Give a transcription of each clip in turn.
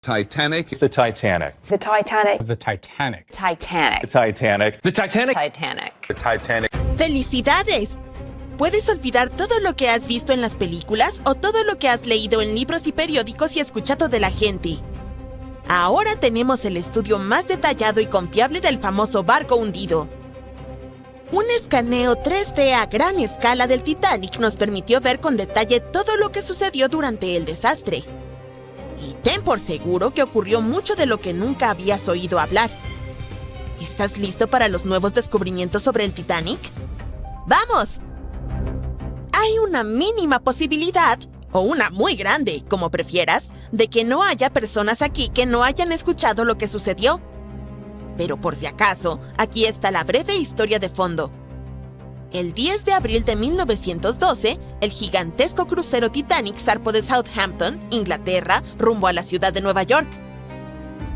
Titanic. The Titanic. The Titanic. The Titanic. Titanic. The Titanic. The Titanic. Titanic. The Titanic. ¡Felicidades! Puedes olvidar todo lo que has visto en las películas o todo lo que has leído en libros y periódicos y escuchado de la gente. Ahora tenemos el estudio más detallado y confiable del famoso barco hundido. Un escaneo 3D a gran escala del Titanic nos permitió ver con detalle todo lo que sucedió durante el desastre. Y ten por seguro que ocurrió mucho de lo que nunca habías oído hablar. ¿Estás listo para los nuevos descubrimientos sobre el Titanic? ¡Vamos! Hay una mínima posibilidad, o una muy grande, como prefieras, de que no haya personas aquí que no hayan escuchado lo que sucedió. Pero por si acaso, aquí está la breve historia de fondo. El 10 de abril de 1912, el gigantesco crucero Titanic zarpó de Southampton, Inglaterra, rumbo a la ciudad de Nueva York.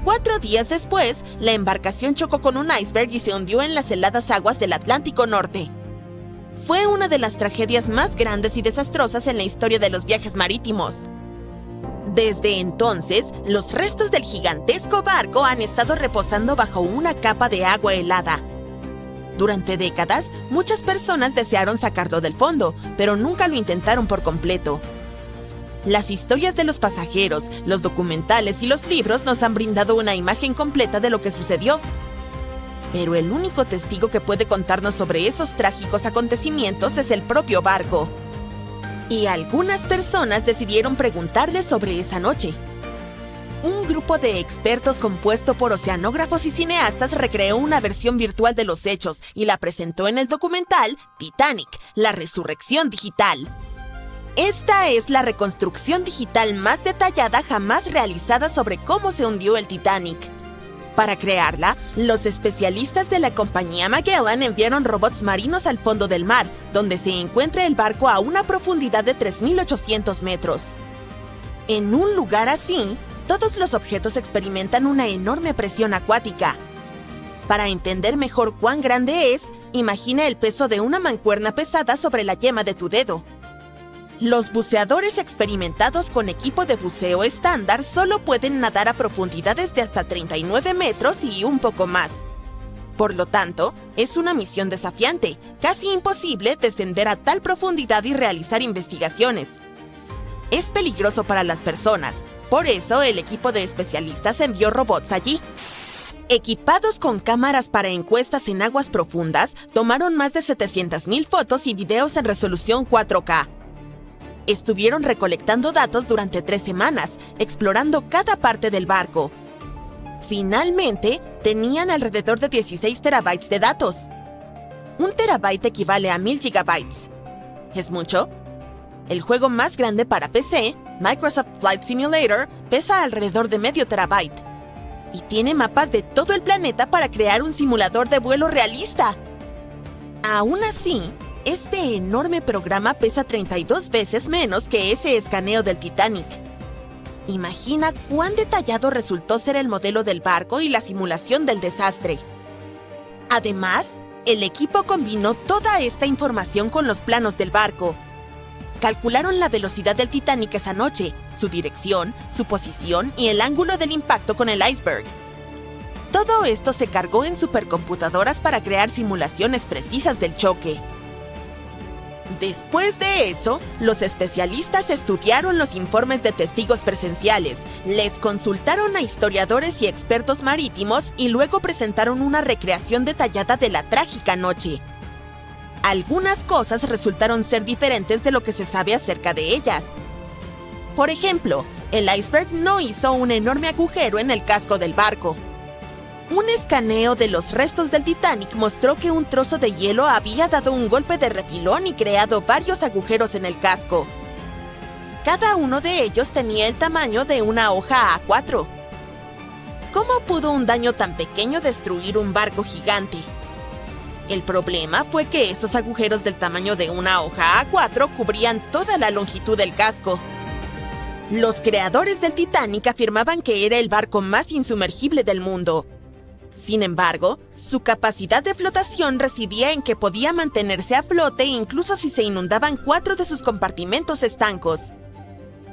4 días después, la embarcación chocó con un iceberg y se hundió en las heladas aguas del Atlántico Norte. Fue una de las tragedias más grandes y desastrosas en la historia de los viajes marítimos. Desde entonces, los restos del gigantesco barco han estado reposando bajo una capa de agua helada. Durante décadas, muchas personas desearon sacarlo del fondo, pero nunca lo intentaron por completo. Las historias de los pasajeros, los documentales y los libros nos han brindado una imagen completa de lo que sucedió. Pero el único testigo que puede contarnos sobre esos trágicos acontecimientos es el propio barco. Y algunas personas decidieron preguntarle sobre esa noche. Un grupo de expertos compuesto por oceanógrafos y cineastas recreó una versión virtual de los hechos y la presentó en el documental Titanic, la resurrección digital. Esta es la reconstrucción digital más detallada jamás realizada sobre cómo se hundió el Titanic. Para crearla, los especialistas de la compañía Magellan enviaron robots marinos al fondo del mar, donde se encuentra el barco a una profundidad de 3.800 metros. En un lugar así, todos los objetos experimentan una enorme presión acuática. Para entender mejor cuán grande es, imagina el peso de una mancuerna pesada sobre la yema de tu dedo. Los buceadores experimentados con equipo de buceo estándar solo pueden nadar a profundidades de hasta 39 metros y un poco más. Por lo tanto, es una misión desafiante, casi imposible descender a tal profundidad y realizar investigaciones. Es peligroso para las personas, por eso el equipo de especialistas envió robots allí. Equipados con cámaras para encuestas en aguas profundas, tomaron más de 700,000 fotos y videos en resolución 4K. Estuvieron recolectando datos durante 3 semanas, explorando cada parte del barco. Finalmente, tenían alrededor de 16 terabytes de datos. 1 terabyte equivale a 1000 gigabytes. ¿Es mucho? El juego más grande para PC, Microsoft Flight Simulator, pesa alrededor de medio terabyte. Y tiene mapas de todo el planeta para crear un simulador de vuelo realista. Aún así, este enorme programa pesa 32 veces menos que ese escaneo del Titanic. Imagina cuán detallado resultó ser el modelo del barco y la simulación del desastre. Además, el equipo combinó toda esta información con los planos del barco. Calcularon la velocidad del Titanic esa noche, su dirección, su posición y el ángulo del impacto con el iceberg. Todo esto se cargó en supercomputadoras para crear simulaciones precisas del choque. Después de eso, los especialistas estudiaron los informes de testigos presenciales, les consultaron a historiadores y expertos marítimos y luego presentaron una recreación detallada de la trágica noche. Algunas cosas resultaron ser diferentes de lo que se sabe acerca de ellas. Por ejemplo, el iceberg no hizo un enorme agujero en el casco del barco. Un escaneo de los restos del Titanic mostró que un trozo de hielo había dado un golpe de refilón y creado varios agujeros en el casco. Cada uno de ellos tenía el tamaño de una hoja A4. ¿Cómo pudo un daño tan pequeño destruir un barco gigante? El problema fue que esos agujeros del tamaño de una hoja A4 cubrían toda la longitud del casco. Los creadores del Titanic afirmaban que era el barco más insumergible del mundo. Sin embargo, su capacidad de flotación residía en que podía mantenerse a flote incluso si se inundaban 4 de sus compartimentos estancos.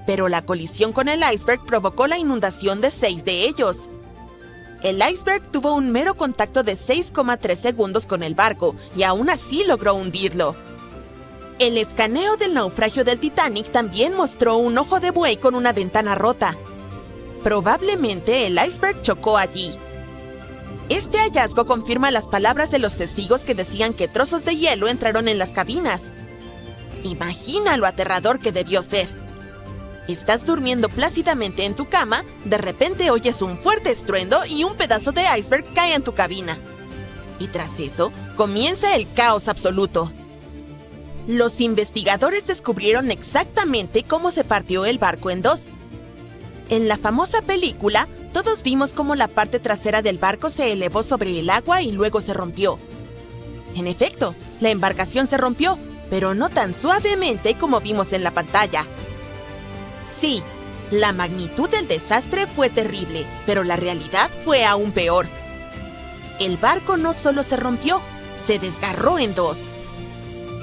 pero la colisión con el iceberg provocó la inundación de 6 de ellos. El iceberg tuvo un mero contacto de 6,3 segundos con el barco y aún así logró hundirlo. El escaneo del naufragio del Titanic también mostró un ojo de buey con una ventana rota. Probablemente el iceberg chocó allí. Este hallazgo confirma las palabras de los testigos que decían que trozos de hielo entraron en las cabinas. Imagina lo aterrador que debió ser. Estás durmiendo plácidamente en tu cama, de repente oyes un fuerte estruendo y un pedazo de iceberg cae en tu cabina. Y tras eso, comienza el caos absoluto. Los investigadores descubrieron exactamente cómo se partió el barco en dos. En la famosa película, todos vimos cómo la parte trasera del barco se elevó sobre el agua y luego se rompió. En efecto, la embarcación se rompió, pero no tan suavemente como vimos en la pantalla. Sí, la magnitud del desastre fue terrible, pero la realidad fue aún peor. El barco no solo se rompió, se desgarró en dos.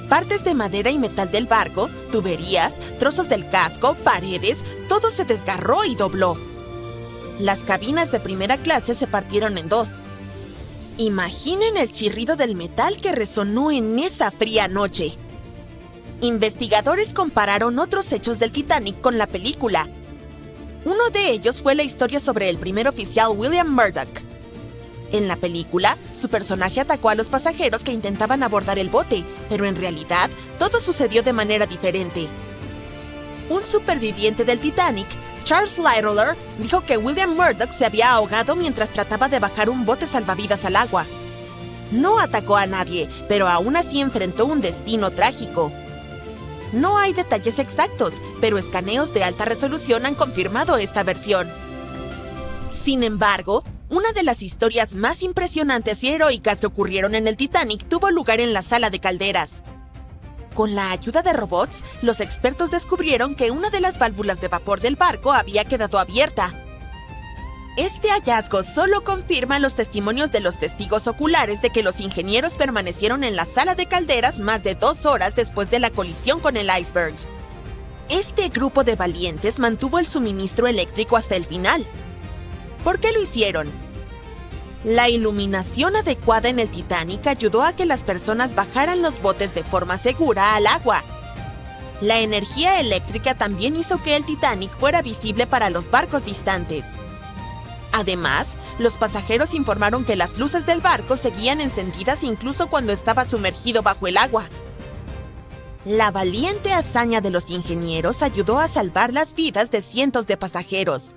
Partes de madera y metal del barco, tuberías, trozos del casco, paredes, todo se desgarró y dobló. Las cabinas de primera clase se partieron en dos. Imaginen el chirrido del metal que resonó en esa fría noche. Investigadores compararon otros hechos del Titanic con la película. Uno de ellos fue la historia sobre el primer oficial William Murdoch. En la película, su personaje atacó a los pasajeros que intentaban abordar el bote, pero en realidad, todo sucedió de manera diferente. Un superviviente del Titanic, Charles Littler, dijo que William Murdoch se había ahogado mientras trataba de bajar un bote salvavidas al agua. No atacó a nadie, pero aún así enfrentó un destino trágico. No hay detalles exactos, pero escaneos de alta resolución han confirmado esta versión. Sin embargo, una de las historias más impresionantes y heroicas que ocurrieron en el Titanic tuvo lugar en la sala de calderas. Con la ayuda de robots, los expertos descubrieron que una de las válvulas de vapor del barco había quedado abierta. Este hallazgo solo confirma los testimonios de los testigos oculares de que los ingenieros permanecieron en la sala de calderas más de 2 horas después de la colisión con el iceberg. Este grupo de valientes mantuvo el suministro eléctrico hasta el final. ¿Por qué lo hicieron? La iluminación adecuada en el Titanic ayudó a que las personas bajaran los botes de forma segura al agua. La energía eléctrica también hizo que el Titanic fuera visible para los barcos distantes. Además, los pasajeros informaron que las luces del barco seguían encendidas incluso cuando estaba sumergido bajo el agua. La valiente hazaña de los ingenieros ayudó a salvar las vidas de cientos de pasajeros.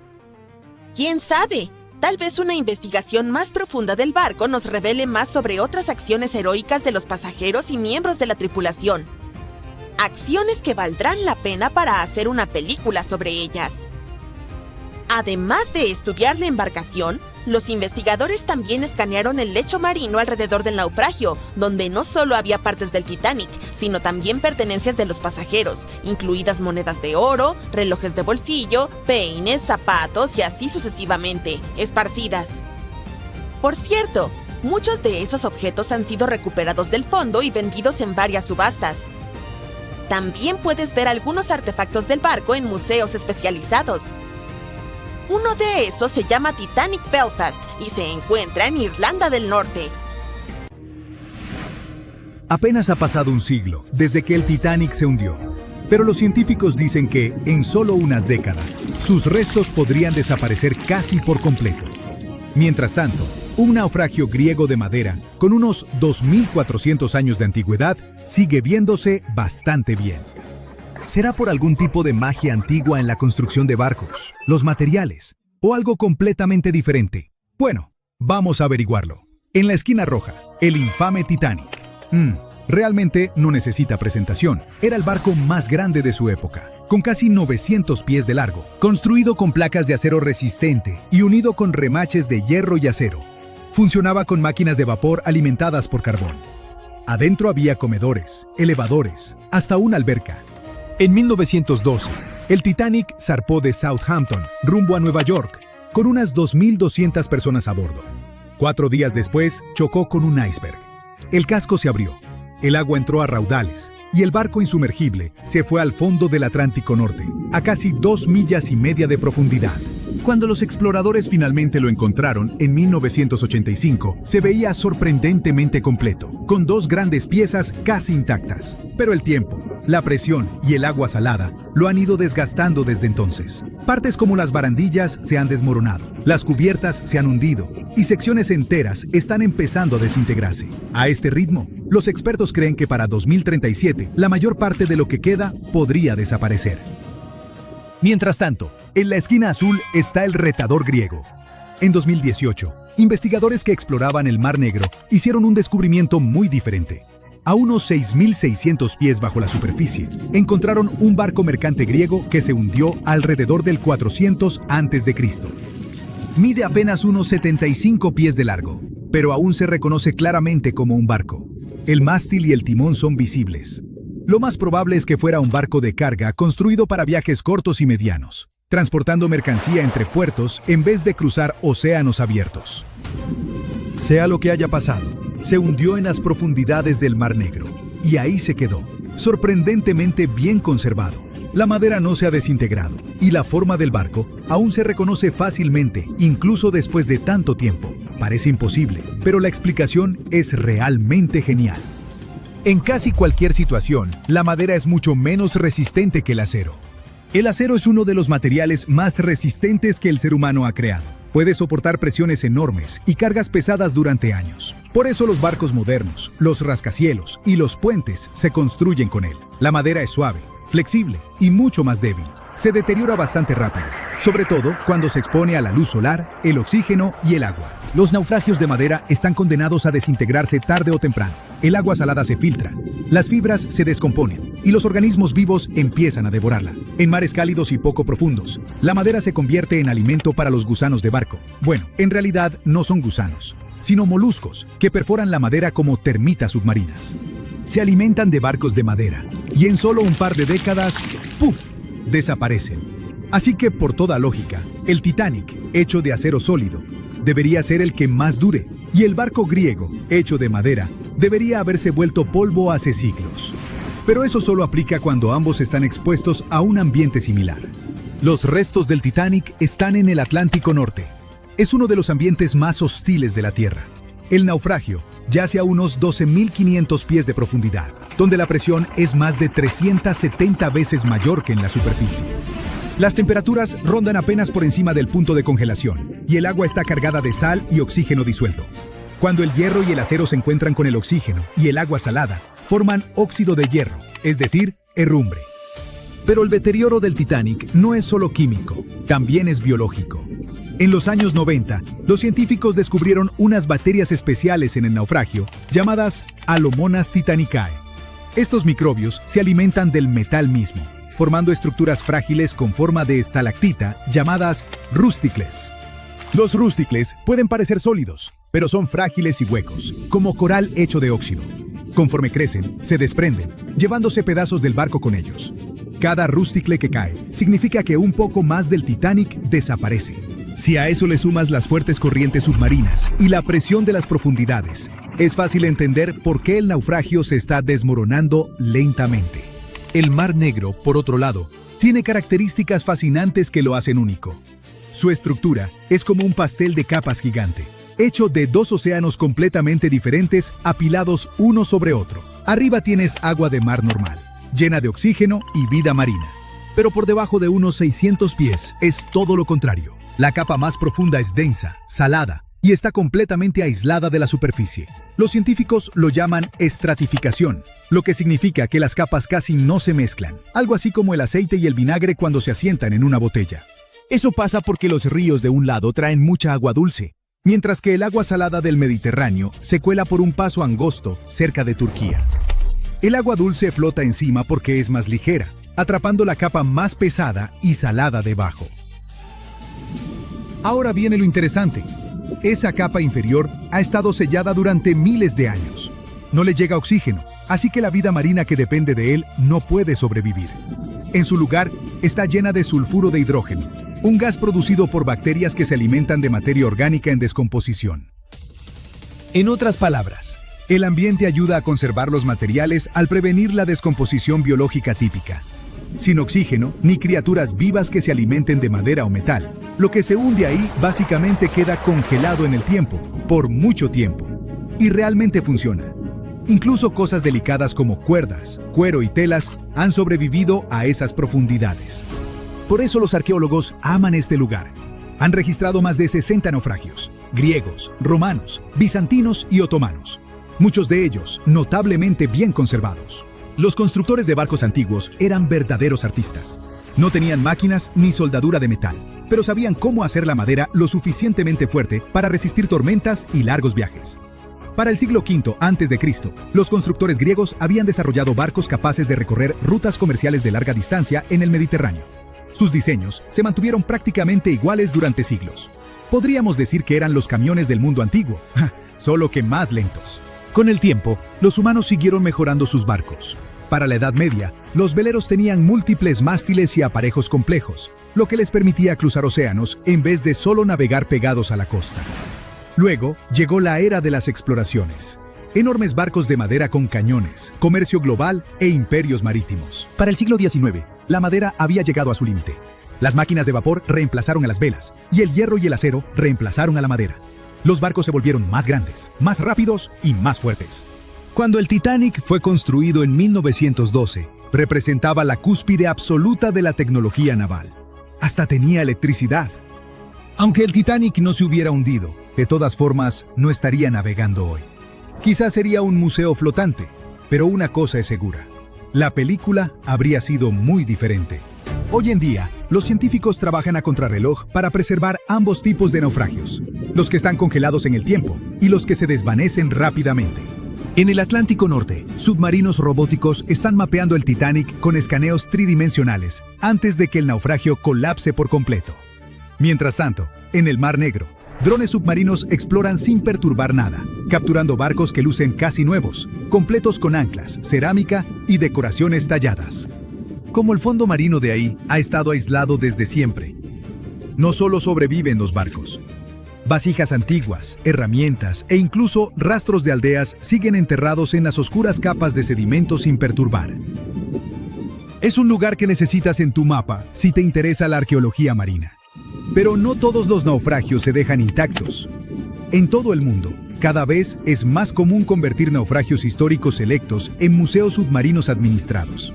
¿Quién sabe? Tal vez una investigación más profunda del barco nos revele más sobre otras acciones heroicas de los pasajeros y miembros de la tripulación. Acciones que valdrán la pena para hacer una película sobre ellas. Además de estudiar la embarcación, los investigadores también escanearon el lecho marino alrededor del naufragio, donde no solo había partes del Titanic, sino también pertenencias de los pasajeros, incluidas monedas de oro, relojes de bolsillo, peines, zapatos y así sucesivamente, esparcidas. Por cierto, muchos de esos objetos han sido recuperados del fondo y vendidos en varias subastas. También puedes ver algunos artefactos del barco en museos especializados. Uno de esos se llama Titanic Belfast y se encuentra en Irlanda del Norte. Apenas ha pasado un siglo desde que el Titanic se hundió, pero los científicos dicen que, en solo unas décadas, sus restos podrían desaparecer casi por completo. Mientras tanto, un naufragio griego de madera, con unos 2.400 años de antigüedad, sigue viéndose bastante bien. ¿Será por algún tipo de magia antigua en la construcción de barcos, los materiales, o algo completamente diferente? Bueno, vamos a averiguarlo. En la esquina roja, el infame Titanic. Realmente no necesita presentación. Era el barco más grande de su época, con casi 900 pies de largo, construido con placas de acero resistente y unido con remaches de hierro y acero. Funcionaba con máquinas de vapor alimentadas por carbón. Adentro había comedores, elevadores, hasta una alberca. En 1912, el Titanic zarpó de Southampton rumbo a Nueva York, con unas 2.200 personas a bordo. 4 días después, chocó con un iceberg. El casco se abrió. El agua entró a raudales, y el barco insumergible se fue al fondo del Atlántico Norte, a casi 2,5 millas de profundidad. Cuando los exploradores finalmente lo encontraron en 1985, se veía sorprendentemente completo, con 2 grandes piezas casi intactas. Pero el tiempo, la presión y el agua salada lo han ido desgastando desde entonces. Partes como las barandillas se han desmoronado, las cubiertas se han hundido y secciones enteras están empezando a desintegrarse. A este ritmo, los expertos creen que para 2037 la mayor parte de lo que queda podría desaparecer. Mientras tanto, en la esquina azul está el retador griego. En 2018, investigadores que exploraban el Mar Negro hicieron un descubrimiento muy diferente. A unos 6,600 pies bajo la superficie, encontraron un barco mercante griego que se hundió alrededor del 400 a.C. Mide apenas unos 75 pies de largo, pero aún se reconoce claramente como un barco. El mástil y el timón son visibles. Lo más probable es que fuera un barco de carga construido para viajes cortos y medianos, transportando mercancía entre puertos en vez de cruzar océanos abiertos. Sea lo que haya pasado, se hundió en las profundidades del Mar Negro, y ahí se quedó, sorprendentemente bien conservado. La madera no se ha desintegrado, y la forma del barco aún se reconoce fácilmente, incluso después de tanto tiempo. Parece imposible, pero la explicación es realmente genial. En casi cualquier situación, la madera es mucho menos resistente que el acero. El acero es uno de los materiales más resistentes que el ser humano ha creado. Puede soportar presiones enormes y cargas pesadas durante años. Por eso los barcos modernos, los rascacielos y los puentes se construyen con él. La madera es suave, flexible y mucho más débil. Se deteriora bastante rápido, sobre todo cuando se expone a la luz solar, el oxígeno y el agua. Los naufragios de madera están condenados a desintegrarse tarde o temprano. El agua salada se filtra, las fibras se descomponen y los organismos vivos empiezan a devorarla. En mares cálidos y poco profundos, la madera se convierte en alimento para los gusanos de barco. Bueno, en realidad no son gusanos, sino moluscos que perforan la madera como termitas submarinas. Se alimentan de barcos de madera y en solo un par de décadas, ¡puf!, desaparecen. Así que, por toda lógica, el Titanic, hecho de acero sólido, debería ser el que más dure, y el barco griego, hecho de madera, debería haberse vuelto polvo hace siglos. Pero eso solo aplica cuando ambos están expuestos a un ambiente similar. Los restos del Titanic están en el Atlántico Norte. Es uno de los ambientes más hostiles de la Tierra. El naufragio yace a unos 12,500 pies de profundidad, donde la presión es más de 370 veces mayor que en la superficie. Las temperaturas rondan apenas por encima del punto de congelación, y el agua está cargada de sal y oxígeno disuelto. Cuando el hierro y el acero se encuentran con el oxígeno y el agua salada, forman óxido de hierro, es decir, herrumbre. Pero el deterioro del Titanic no es solo químico, también es biológico. En los años 90, los científicos descubrieron unas bacterias especiales en el naufragio llamadas Alomonas titanicae. Estos microbios se alimentan del metal mismo, formando estructuras frágiles con forma de estalactita llamadas rústicles. Los rústicles pueden parecer sólidos, pero son frágiles y huecos, como coral hecho de óxido. Conforme crecen, se desprenden, llevándose pedazos del barco con ellos. Cada rústicle que cae significa que un poco más del Titanic desaparece. Si a eso le sumas las fuertes corrientes submarinas y la presión de las profundidades, es fácil entender por qué el naufragio se está desmoronando lentamente. El Mar Negro, por otro lado, tiene características fascinantes que lo hacen único. Su estructura es como un pastel de capas gigante, hecho de 2 océanos completamente diferentes apilados uno sobre otro. Arriba tienes agua de mar normal, llena de oxígeno y vida marina. Pero por debajo de unos 600 pies es todo lo contrario. La capa más profunda es densa, salada y está completamente aislada de la superficie. Los científicos lo llaman estratificación, lo que significa que las capas casi no se mezclan, algo así como el aceite y el vinagre cuando se asientan en una botella. Eso pasa porque los ríos de un lado traen mucha agua dulce, mientras que el agua salada del Mediterráneo se cuela por un paso angosto cerca de Turquía. El agua dulce flota encima porque es más ligera, atrapando la capa más pesada y salada debajo. Ahora viene lo interesante. Esa capa inferior ha estado sellada durante miles de años. No le llega oxígeno, así que la vida marina que depende de él no puede sobrevivir. En su lugar, está llena de sulfuro de hidrógeno, un gas producido por bacterias que se alimentan de materia orgánica en descomposición. En otras palabras, El ambiente ayuda a conservar los materiales al prevenir la descomposición biológica típica. Sin oxígeno, ni criaturas vivas que se alimenten de madera o metal. Lo que se hunde ahí básicamente queda congelado en el tiempo, por mucho tiempo. Y realmente funciona. Incluso cosas delicadas como cuerdas, cuero y telas han sobrevivido a esas profundidades. Por eso los arqueólogos aman este lugar. Han registrado más de 60 naufragios, griegos, romanos, bizantinos y otomanos. Muchos de ellos notablemente bien conservados. Los constructores de barcos antiguos eran verdaderos artistas. No tenían máquinas ni soldadura de metal, pero sabían cómo hacer la madera lo suficientemente fuerte para resistir tormentas y largos viajes. Para el siglo V a.C., los constructores griegos habían desarrollado barcos capaces de recorrer rutas comerciales de larga distancia en el Mediterráneo. Sus diseños se mantuvieron prácticamente iguales durante siglos. Podríamos decir que eran los camiones del mundo antiguo, solo que más lentos. Con el tiempo, los humanos siguieron mejorando sus barcos. Para la Edad Media, los veleros tenían múltiples mástiles y aparejos complejos, lo que les permitía cruzar océanos en vez de solo navegar pegados a la costa. Luego, llegó la era de las exploraciones. Enormes barcos de madera con cañones, comercio global e imperios marítimos. Para el siglo XIX, la madera había llegado a su límite. Las máquinas de vapor reemplazaron a las velas, y el hierro y el acero reemplazaron a la madera. Los barcos se volvieron más grandes, más rápidos y más fuertes. Cuando el Titanic fue construido en 1912, representaba la cúspide absoluta de la tecnología naval. Hasta tenía electricidad. Aunque el Titanic no se hubiera hundido, de todas formas, no estaría navegando hoy. Quizás sería un museo flotante, pero una cosa es segura. La película habría sido muy diferente. Hoy en día, los científicos trabajan a contrarreloj para preservar ambos tipos de naufragios, los que están congelados en el tiempo y los que se desvanecen rápidamente. En el Atlántico Norte, submarinos robóticos están mapeando el Titanic con escaneos tridimensionales antes de que el naufragio colapse por completo. Mientras tanto, en el Mar Negro, drones submarinos exploran sin perturbar nada, capturando barcos que lucen casi nuevos, completos con anclas, cerámica y decoraciones talladas. Como el fondo marino de ahí ha estado aislado desde siempre. No solo sobreviven los barcos. Vasijas antiguas, herramientas e incluso rastros de aldeas siguen enterrados en las oscuras capas de sedimento sin perturbar. Es un lugar que necesitas en tu mapa si te interesa la arqueología marina. Pero no todos los naufragios se dejan intactos. En todo el mundo, cada vez es más común convertir naufragios históricos selectos en museos submarinos administrados.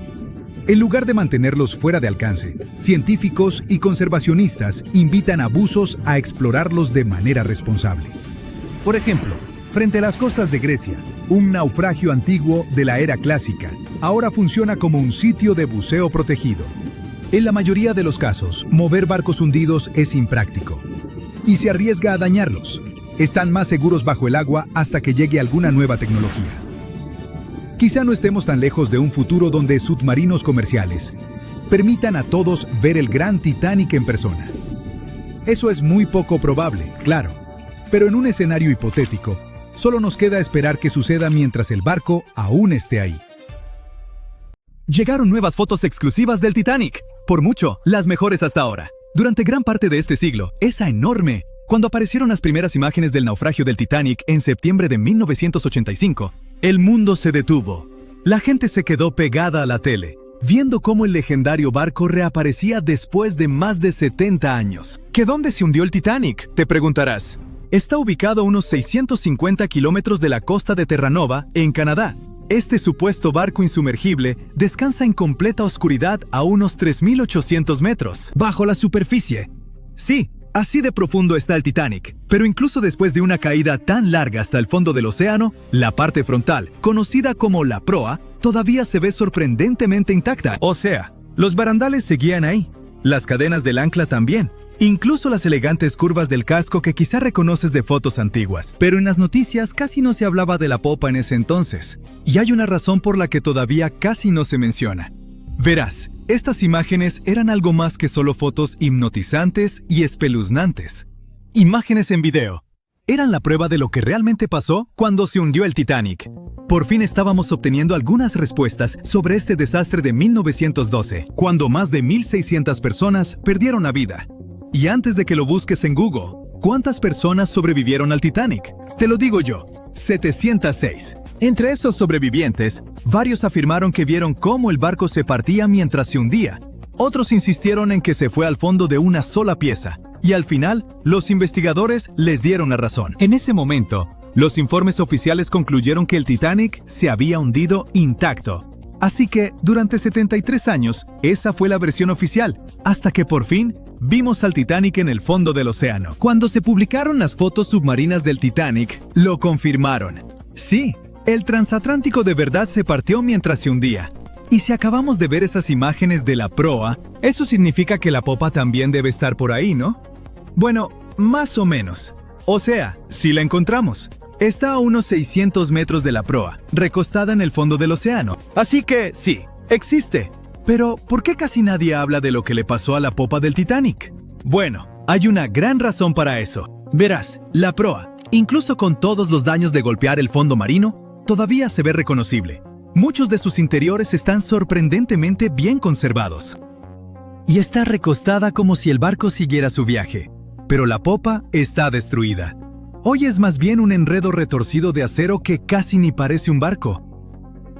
En lugar de mantenerlos fuera de alcance, científicos y conservacionistas invitan a buzos a explorarlos de manera responsable. Por ejemplo, frente a las costas de Grecia, un naufragio antiguo de la era clásica ahora funciona como un sitio de buceo protegido. En la mayoría de los casos, mover barcos hundidos es impráctico y se arriesga a dañarlos. Están más seguros bajo el agua hasta que llegue alguna nueva tecnología. Quizá no estemos tan lejos de un futuro donde submarinos comerciales permitan a todos ver el gran Titanic en persona. Eso es muy poco probable, claro, pero en un escenario hipotético, solo nos queda esperar que suceda mientras el barco aún esté ahí. Llegaron nuevas fotos exclusivas del Titanic, por mucho, las mejores hasta ahora. Durante gran parte de este siglo, esa enorme. Cuando aparecieron las primeras imágenes del naufragio del Titanic en septiembre de 1985, el mundo se detuvo. La gente se quedó pegada a la tele, viendo cómo el legendario barco reaparecía después de más de 70 años. ¿Que dónde se hundió el Titanic?, te preguntarás. Está ubicado a unos 650 kilómetros de la costa de Terranova, en Canadá. Este supuesto barco insumergible descansa en completa oscuridad a unos 3.800 metros, bajo la superficie. Sí, así de profundo está el Titanic, pero incluso después de una caída tan larga hasta el fondo del océano, la parte frontal, conocida como la proa, todavía se ve sorprendentemente intacta. O sea, los barandales seguían ahí, las cadenas del ancla también, incluso las elegantes curvas del casco que quizá reconoces de fotos antiguas. Pero en las noticias casi no se hablaba de la popa en ese entonces, y hay una razón por la que todavía casi no se menciona. Verás, estas imágenes eran algo más que solo fotos hipnotizantes y espeluznantes. Imágenes en video. Eran la prueba de lo que realmente pasó cuando se hundió el Titanic. Por fin estábamos obteniendo algunas respuestas sobre este desastre de 1912, cuando más de 1.600 personas perdieron la vida. Y antes de que lo busques en Google, ¿cuántas personas sobrevivieron al Titanic? Te lo digo yo, 706. Entre esos sobrevivientes, varios afirmaron que vieron cómo el barco se partía mientras se hundía. Otros insistieron en que se fue al fondo de una sola pieza, y al final, los investigadores les dieron la razón. En ese momento, los informes oficiales concluyeron que el Titanic se había hundido intacto. Así que, durante 73 años, esa fue la versión oficial, hasta que por fin vimos al Titanic en el fondo del océano. Cuando se publicaron las fotos submarinas del Titanic, lo confirmaron. Sí, el transatlántico de verdad se partió mientras se hundía. Y si acabamos de ver esas imágenes de la proa, eso significa que la popa también debe estar por ahí, ¿no? Bueno, más o menos. O sea, si la encontramos. Está a unos 600 metros de la proa, recostada en el fondo del océano. Así que, sí, existe. Pero, ¿por qué casi nadie habla de lo que le pasó a la popa del Titanic? Bueno, hay una gran razón para eso. Verás, la proa, incluso con todos los daños de golpear el fondo marino, todavía se ve reconocible. Muchos de sus interiores están sorprendentemente bien conservados. Y está recostada como si el barco siguiera su viaje. Pero la popa está destruida. Hoy es más bien un enredo retorcido de acero que casi ni parece un barco.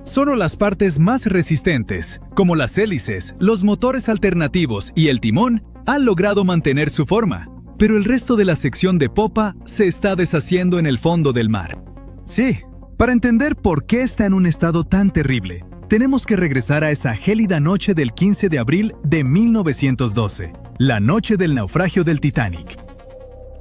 Solo las partes más resistentes, como las hélices, los motores alternativos y el timón, han logrado mantener su forma. Pero el resto de la sección de popa se está deshaciendo en el fondo del mar. Sí, para entender por qué está en un estado tan terrible, tenemos que regresar a esa gélida noche del 15 de abril de 1912, la noche del naufragio del Titanic.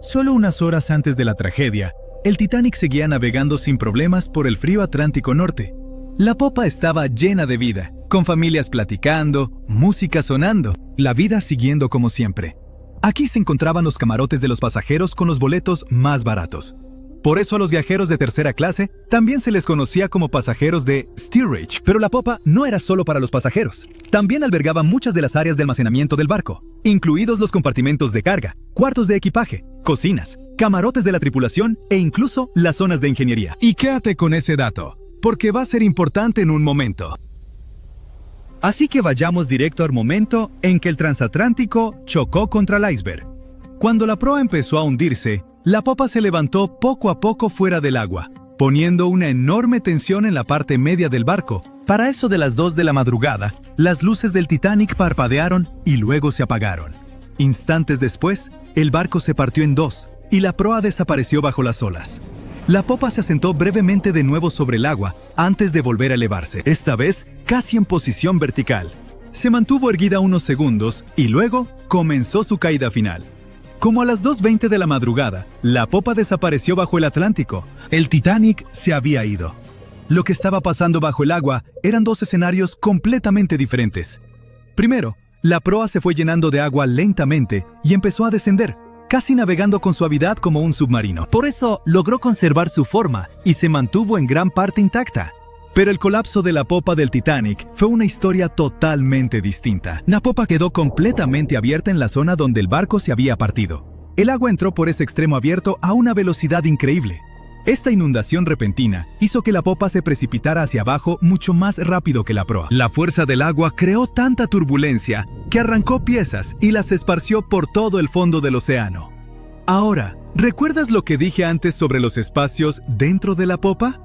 Solo unas horas antes de la tragedia, el Titanic seguía navegando sin problemas por el frío Atlántico Norte. La popa estaba llena de vida, con familias platicando, música sonando, la vida siguiendo como siempre. Aquí se encontraban los camarotes de los pasajeros con los boletos más baratos. Por eso a los viajeros de tercera clase también se les conocía como pasajeros de steerage. Pero la popa no era solo para los pasajeros. También albergaba muchas de las áreas de almacenamiento del barco, incluidos los compartimentos de carga, cuartos de equipaje, cocinas, camarotes de la tripulación e incluso las zonas de ingeniería. Y quédate con ese dato, porque va a ser importante en un momento. Así que vayamos directo al momento en que el transatlántico chocó contra el iceberg. Cuando la proa empezó a hundirse, la popa se levantó poco a poco fuera del agua, poniendo una enorme tensión en la parte media del barco. Para eso de las 2 de la madrugada, las luces del Titanic parpadearon y luego se apagaron. Instantes después, el barco se partió en dos y la proa desapareció bajo las olas. La popa se asentó brevemente de nuevo sobre el agua antes de volver a elevarse, esta vez casi en posición vertical. Se mantuvo erguida unos segundos y luego comenzó su caída final. Como a las 2:20 de la madrugada, la popa desapareció bajo el Atlántico. El Titanic se había ido. Lo que estaba pasando bajo el agua eran dos escenarios completamente diferentes. Primero, la proa se fue llenando de agua lentamente y empezó a descender, casi navegando con suavidad como un submarino. Por eso logró conservar su forma y se mantuvo en gran parte intacta. Pero el colapso de la popa del Titanic fue una historia totalmente distinta. La popa quedó completamente abierta en la zona donde el barco se había partido. El agua entró por ese extremo abierto a una velocidad increíble. Esta inundación repentina hizo que la popa se precipitara hacia abajo mucho más rápido que la proa. La fuerza del agua creó tanta turbulencia que arrancó piezas y las esparció por todo el fondo del océano. Ahora, ¿recuerdas lo que dije antes sobre los espacios dentro de la popa?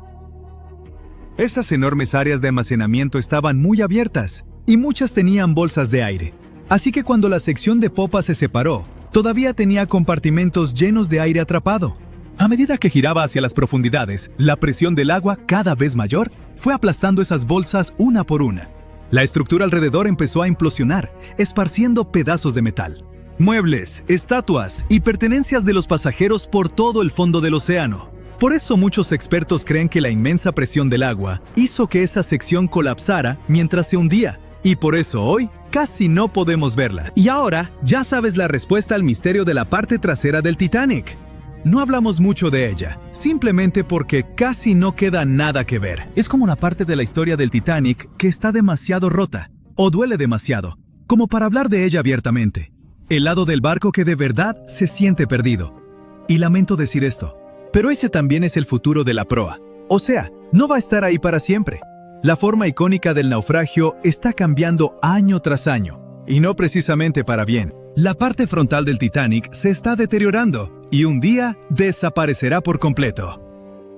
Esas enormes áreas de almacenamiento estaban muy abiertas y muchas tenían bolsas de aire. Así que cuando la sección de popa se separó, todavía tenía compartimentos llenos de aire atrapado. A medida que giraba hacia las profundidades, la presión del agua, cada vez mayor, fue aplastando esas bolsas una por una. La estructura alrededor empezó a implosionar, esparciendo pedazos de metal. Muebles, estatuas y pertenencias de los pasajeros por todo el fondo del océano. Por eso muchos expertos creen que la inmensa presión del agua hizo que esa sección colapsara mientras se hundía, y por eso hoy casi no podemos verla. Y ahora ya sabes la respuesta al misterio de la parte trasera del Titanic. No hablamos mucho de ella, simplemente porque casi no queda nada que ver. Es como una parte de la historia del Titanic que está demasiado rota, o duele demasiado, como para hablar de ella abiertamente. El lado del barco que de verdad se siente perdido. Y lamento decir esto, pero ese también es el futuro de la proa. O sea, no va a estar ahí para siempre. La forma icónica del naufragio está cambiando año tras año, y no precisamente para bien. La parte frontal del Titanic se está deteriorando y un día desaparecerá por completo.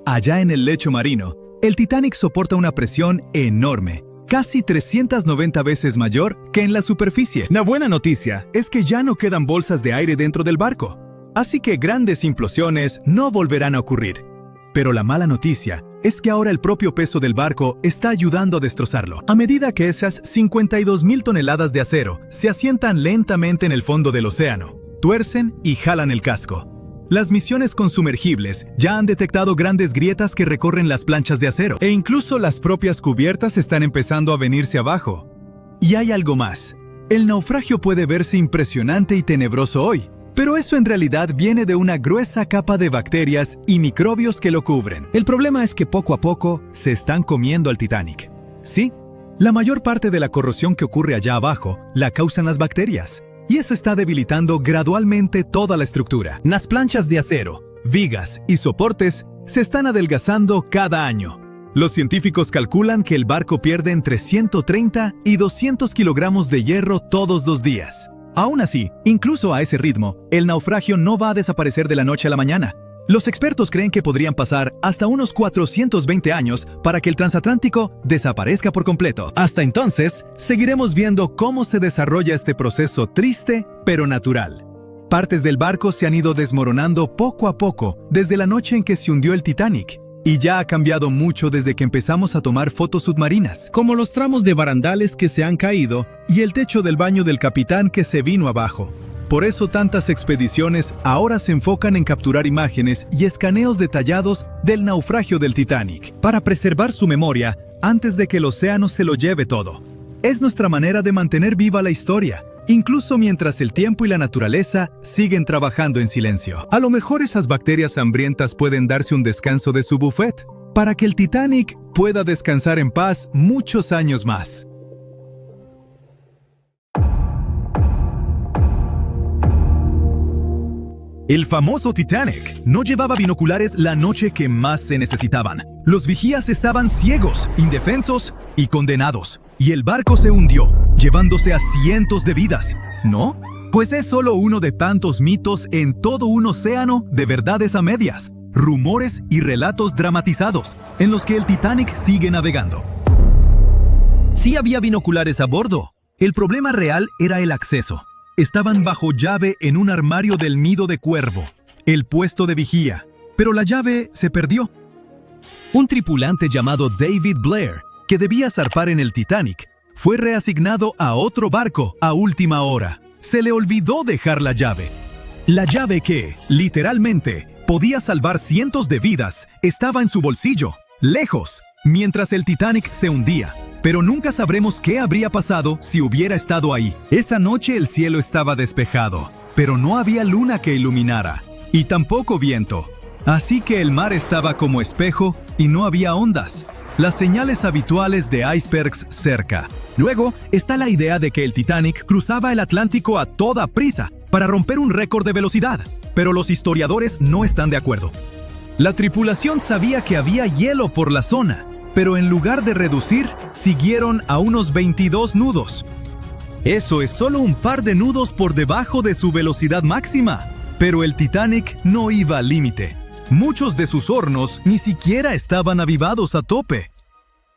Allá en el lecho marino, El Titanic soporta una presión enorme, casi 390 veces mayor que en la superficie. La buena noticia es que ya no quedan bolsas de aire dentro del barco, así que grandes implosiones no volverán a ocurrir. Pero la mala noticia es que ahora el propio peso del barco está ayudando a destrozarlo. A medida que esas 52.000 toneladas de acero se asientan lentamente en el fondo del océano, tuercen y jalan el casco. Las misiones con sumergibles ya han detectado grandes grietas que recorren las planchas de acero. E incluso las propias cubiertas están empezando a venirse abajo. Y hay algo más. El naufragio puede verse impresionante y tenebroso hoy, pero eso en realidad viene de una gruesa capa de bacterias y microbios que lo cubren. El problema es que poco a poco se están comiendo al Titanic. Sí, la mayor parte de la corrosión que ocurre allá abajo la causan las bacterias. Y eso está debilitando gradualmente toda la estructura. Las planchas de acero, vigas y soportes se están adelgazando cada año. Los científicos calculan que el barco pierde entre 130 y 200 kilogramos de hierro todos los días. Aún así, incluso a ese ritmo, el naufragio no va a desaparecer de la noche a la mañana. Los expertos creen que podrían pasar hasta unos 420 años para que el transatlántico desaparezca por completo. Hasta entonces, seguiremos viendo cómo se desarrolla este proceso triste, pero natural. Partes del barco se han ido desmoronando poco a poco desde la noche en que se hundió el Titanic, y ya ha cambiado mucho desde que empezamos a tomar fotos submarinas, como los tramos de barandales que se han caído y el techo del baño del capitán que se vino abajo. Por eso tantas expediciones ahora se enfocan en capturar imágenes y escaneos detallados del naufragio del Titanic, para preservar su memoria antes de que el océano se lo lleve todo. Es nuestra manera de mantener viva la historia, incluso mientras el tiempo y la naturaleza siguen trabajando en silencio. A lo mejor esas bacterias hambrientas pueden darse un descanso de su buffet, para que el Titanic pueda descansar en paz muchos años más. El famoso Titanic no llevaba binoculares la noche que más se necesitaban. Los vigías estaban ciegos, indefensos y condenados. Y el barco se hundió, llevándose a cientos de vidas. ¿No? Pues es solo uno de tantos mitos en todo un océano de verdades a medias, rumores y relatos dramatizados, en los que el Titanic sigue navegando. Sí había binoculares a bordo. El problema real era el acceso. Estaban bajo llave en un armario del nido de cuervo, el puesto de vigía, pero la llave se perdió. Un tripulante llamado David Blair, que debía zarpar en el Titanic, fue reasignado a otro barco a última hora. Se le olvidó dejar la llave. La llave que, literalmente, podía salvar cientos de vidas, estaba en su bolsillo, lejos, mientras el Titanic se hundía. Pero nunca sabremos qué habría pasado si hubiera estado ahí. Esa noche el cielo estaba despejado, pero no había luna que iluminara, y tampoco viento. Así que el mar estaba como espejo y no había ondas, las señales habituales de icebergs cerca. Luego está la idea de que el Titanic cruzaba el Atlántico a toda prisa para romper un récord de velocidad, pero los historiadores no están de acuerdo. La tripulación sabía que había hielo por la zona, pero en lugar de reducir, siguieron a unos 22 nudos. Eso es solo un par de nudos por debajo de su velocidad máxima. Pero el Titanic no iba al límite. Muchos de sus hornos ni siquiera estaban avivados a tope.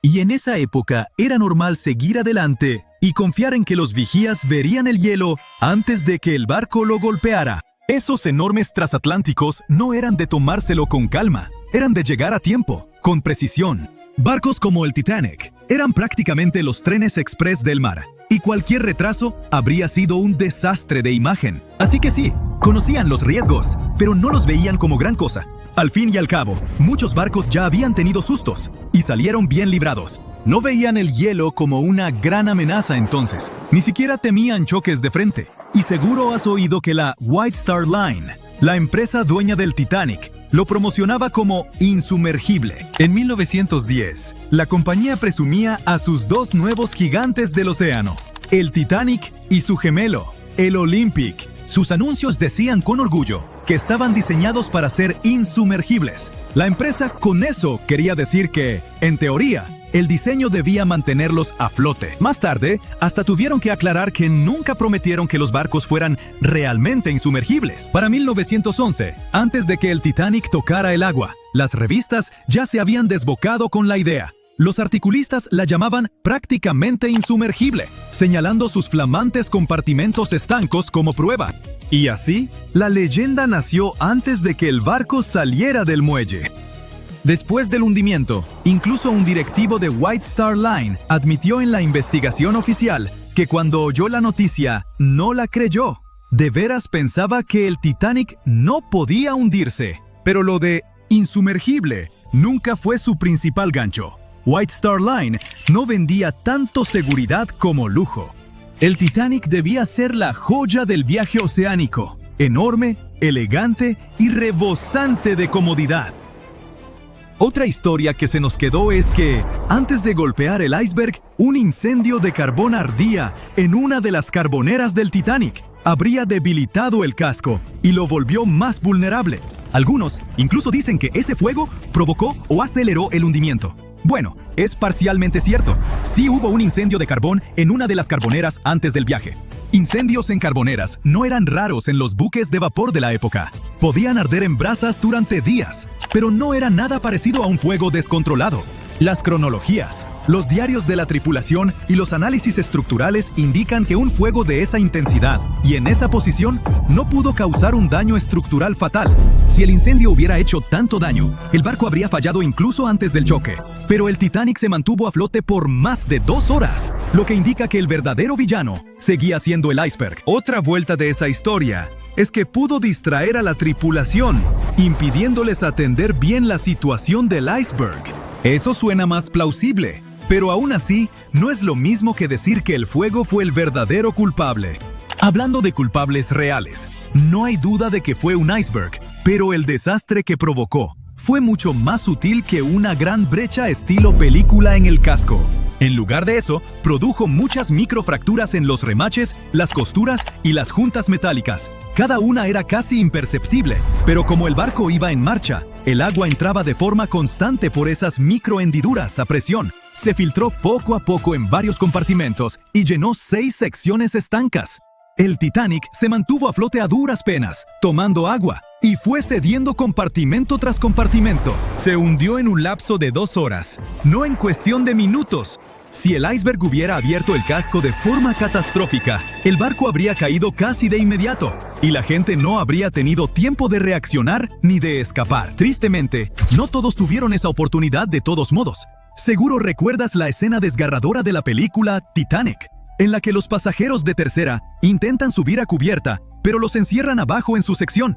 Y en esa época era normal seguir adelante y confiar en que los vigías verían el hielo antes de que el barco lo golpeara. Esos enormes transatlánticos no eran de tomárselo con calma, eran de llegar a tiempo, con precisión. Barcos como el Titanic eran prácticamente los trenes express del mar, y cualquier retraso habría sido un desastre de imagen. Así que sí, conocían los riesgos, pero no los veían como gran cosa. Al fin y al cabo, muchos barcos ya habían tenido sustos, y salieron bien librados. No veían el hielo como una gran amenaza entonces, ni siquiera temían choques de frente. Y seguro has oído que la White Star Line, la empresa dueña del Titanic, lo promocionaba como insumergible. En 1910, la compañía presumía a sus dos nuevos gigantes del océano, el Titanic y su gemelo, el Olympic. Sus anuncios decían con orgullo que estaban diseñados para ser insumergibles. La empresa con eso quería decir que, en teoría, el diseño debía mantenerlos a flote. Más tarde, hasta tuvieron que aclarar que nunca prometieron que los barcos fueran realmente insumergibles. Para 1911, antes de que el Titanic tocara el agua, Las revistas ya se habían desbocado con la idea. Los articulistas la llamaban prácticamente insumergible, señalando sus flamantes compartimentos estancos como prueba. Y así, la leyenda nació antes de que el barco saliera del muelle. Después del hundimiento, incluso un directivo de White Star Line admitió en la investigación oficial que cuando oyó la noticia, no la creyó. De veras pensaba que el Titanic no podía hundirse. Pero lo de insumergible nunca fue su principal gancho. White Star Line no vendía tanto seguridad como lujo. El Titanic debía ser la joya del viaje oceánico, enorme, elegante y rebosante de comodidad. Otra historia que se nos quedó es que, antes de golpear el iceberg, un incendio de carbón ardía en una de las carboneras del Titanic. Habría debilitado el casco y lo volvió más vulnerable. Algunos incluso dicen que ese fuego provocó o aceleró el hundimiento. Bueno, es parcialmente cierto. Sí hubo un incendio de carbón en una de las carboneras antes del viaje. Incendios en carboneras no eran raros en los buques de vapor de la época. Podían arder en brasas durante días, pero no era nada parecido a un fuego descontrolado. Las cronologías, los diarios de la tripulación y los análisis estructurales indican que un fuego de esa intensidad y en esa posición no pudo causar un daño estructural fatal. Si el incendio hubiera hecho tanto daño, el barco habría fallado incluso antes del choque. Pero el Titanic se mantuvo a flote por más de 2 horas, lo que indica que el verdadero villano seguía siendo el iceberg. Otra vuelta de esa historia es que pudo distraer a la tripulación, impidiéndoles atender bien la situación del iceberg. Eso suena más plausible, pero aún así no es lo mismo que decir que el fuego fue el verdadero culpable. Hablando de culpables reales, no hay duda de que fue un iceberg, pero el desastre que provocó fue mucho más sutil que una gran brecha estilo película en el casco. En lugar de eso, produjo muchas microfracturas en los remaches, las costuras y las juntas metálicas. Cada una era casi imperceptible, pero como el barco iba en marcha, el agua entraba de forma constante por esas microhendiduras a presión. Se filtró poco a poco en varios compartimentos y llenó 6 secciones estancas. El Titanic se mantuvo a flote a duras penas, tomando agua, y fue cediendo compartimento tras compartimento. Se hundió en un lapso de 2 horas, no en cuestión de minutos. Si el iceberg hubiera abierto el casco de forma catastrófica, el barco habría caído casi de inmediato, y la gente no habría tenido tiempo de reaccionar ni de escapar. Tristemente, no todos tuvieron esa oportunidad de todos modos. Seguro recuerdas la escena desgarradora de la película Titanic, en la que los pasajeros de tercera intentan subir a cubierta, pero los encierran abajo en su sección.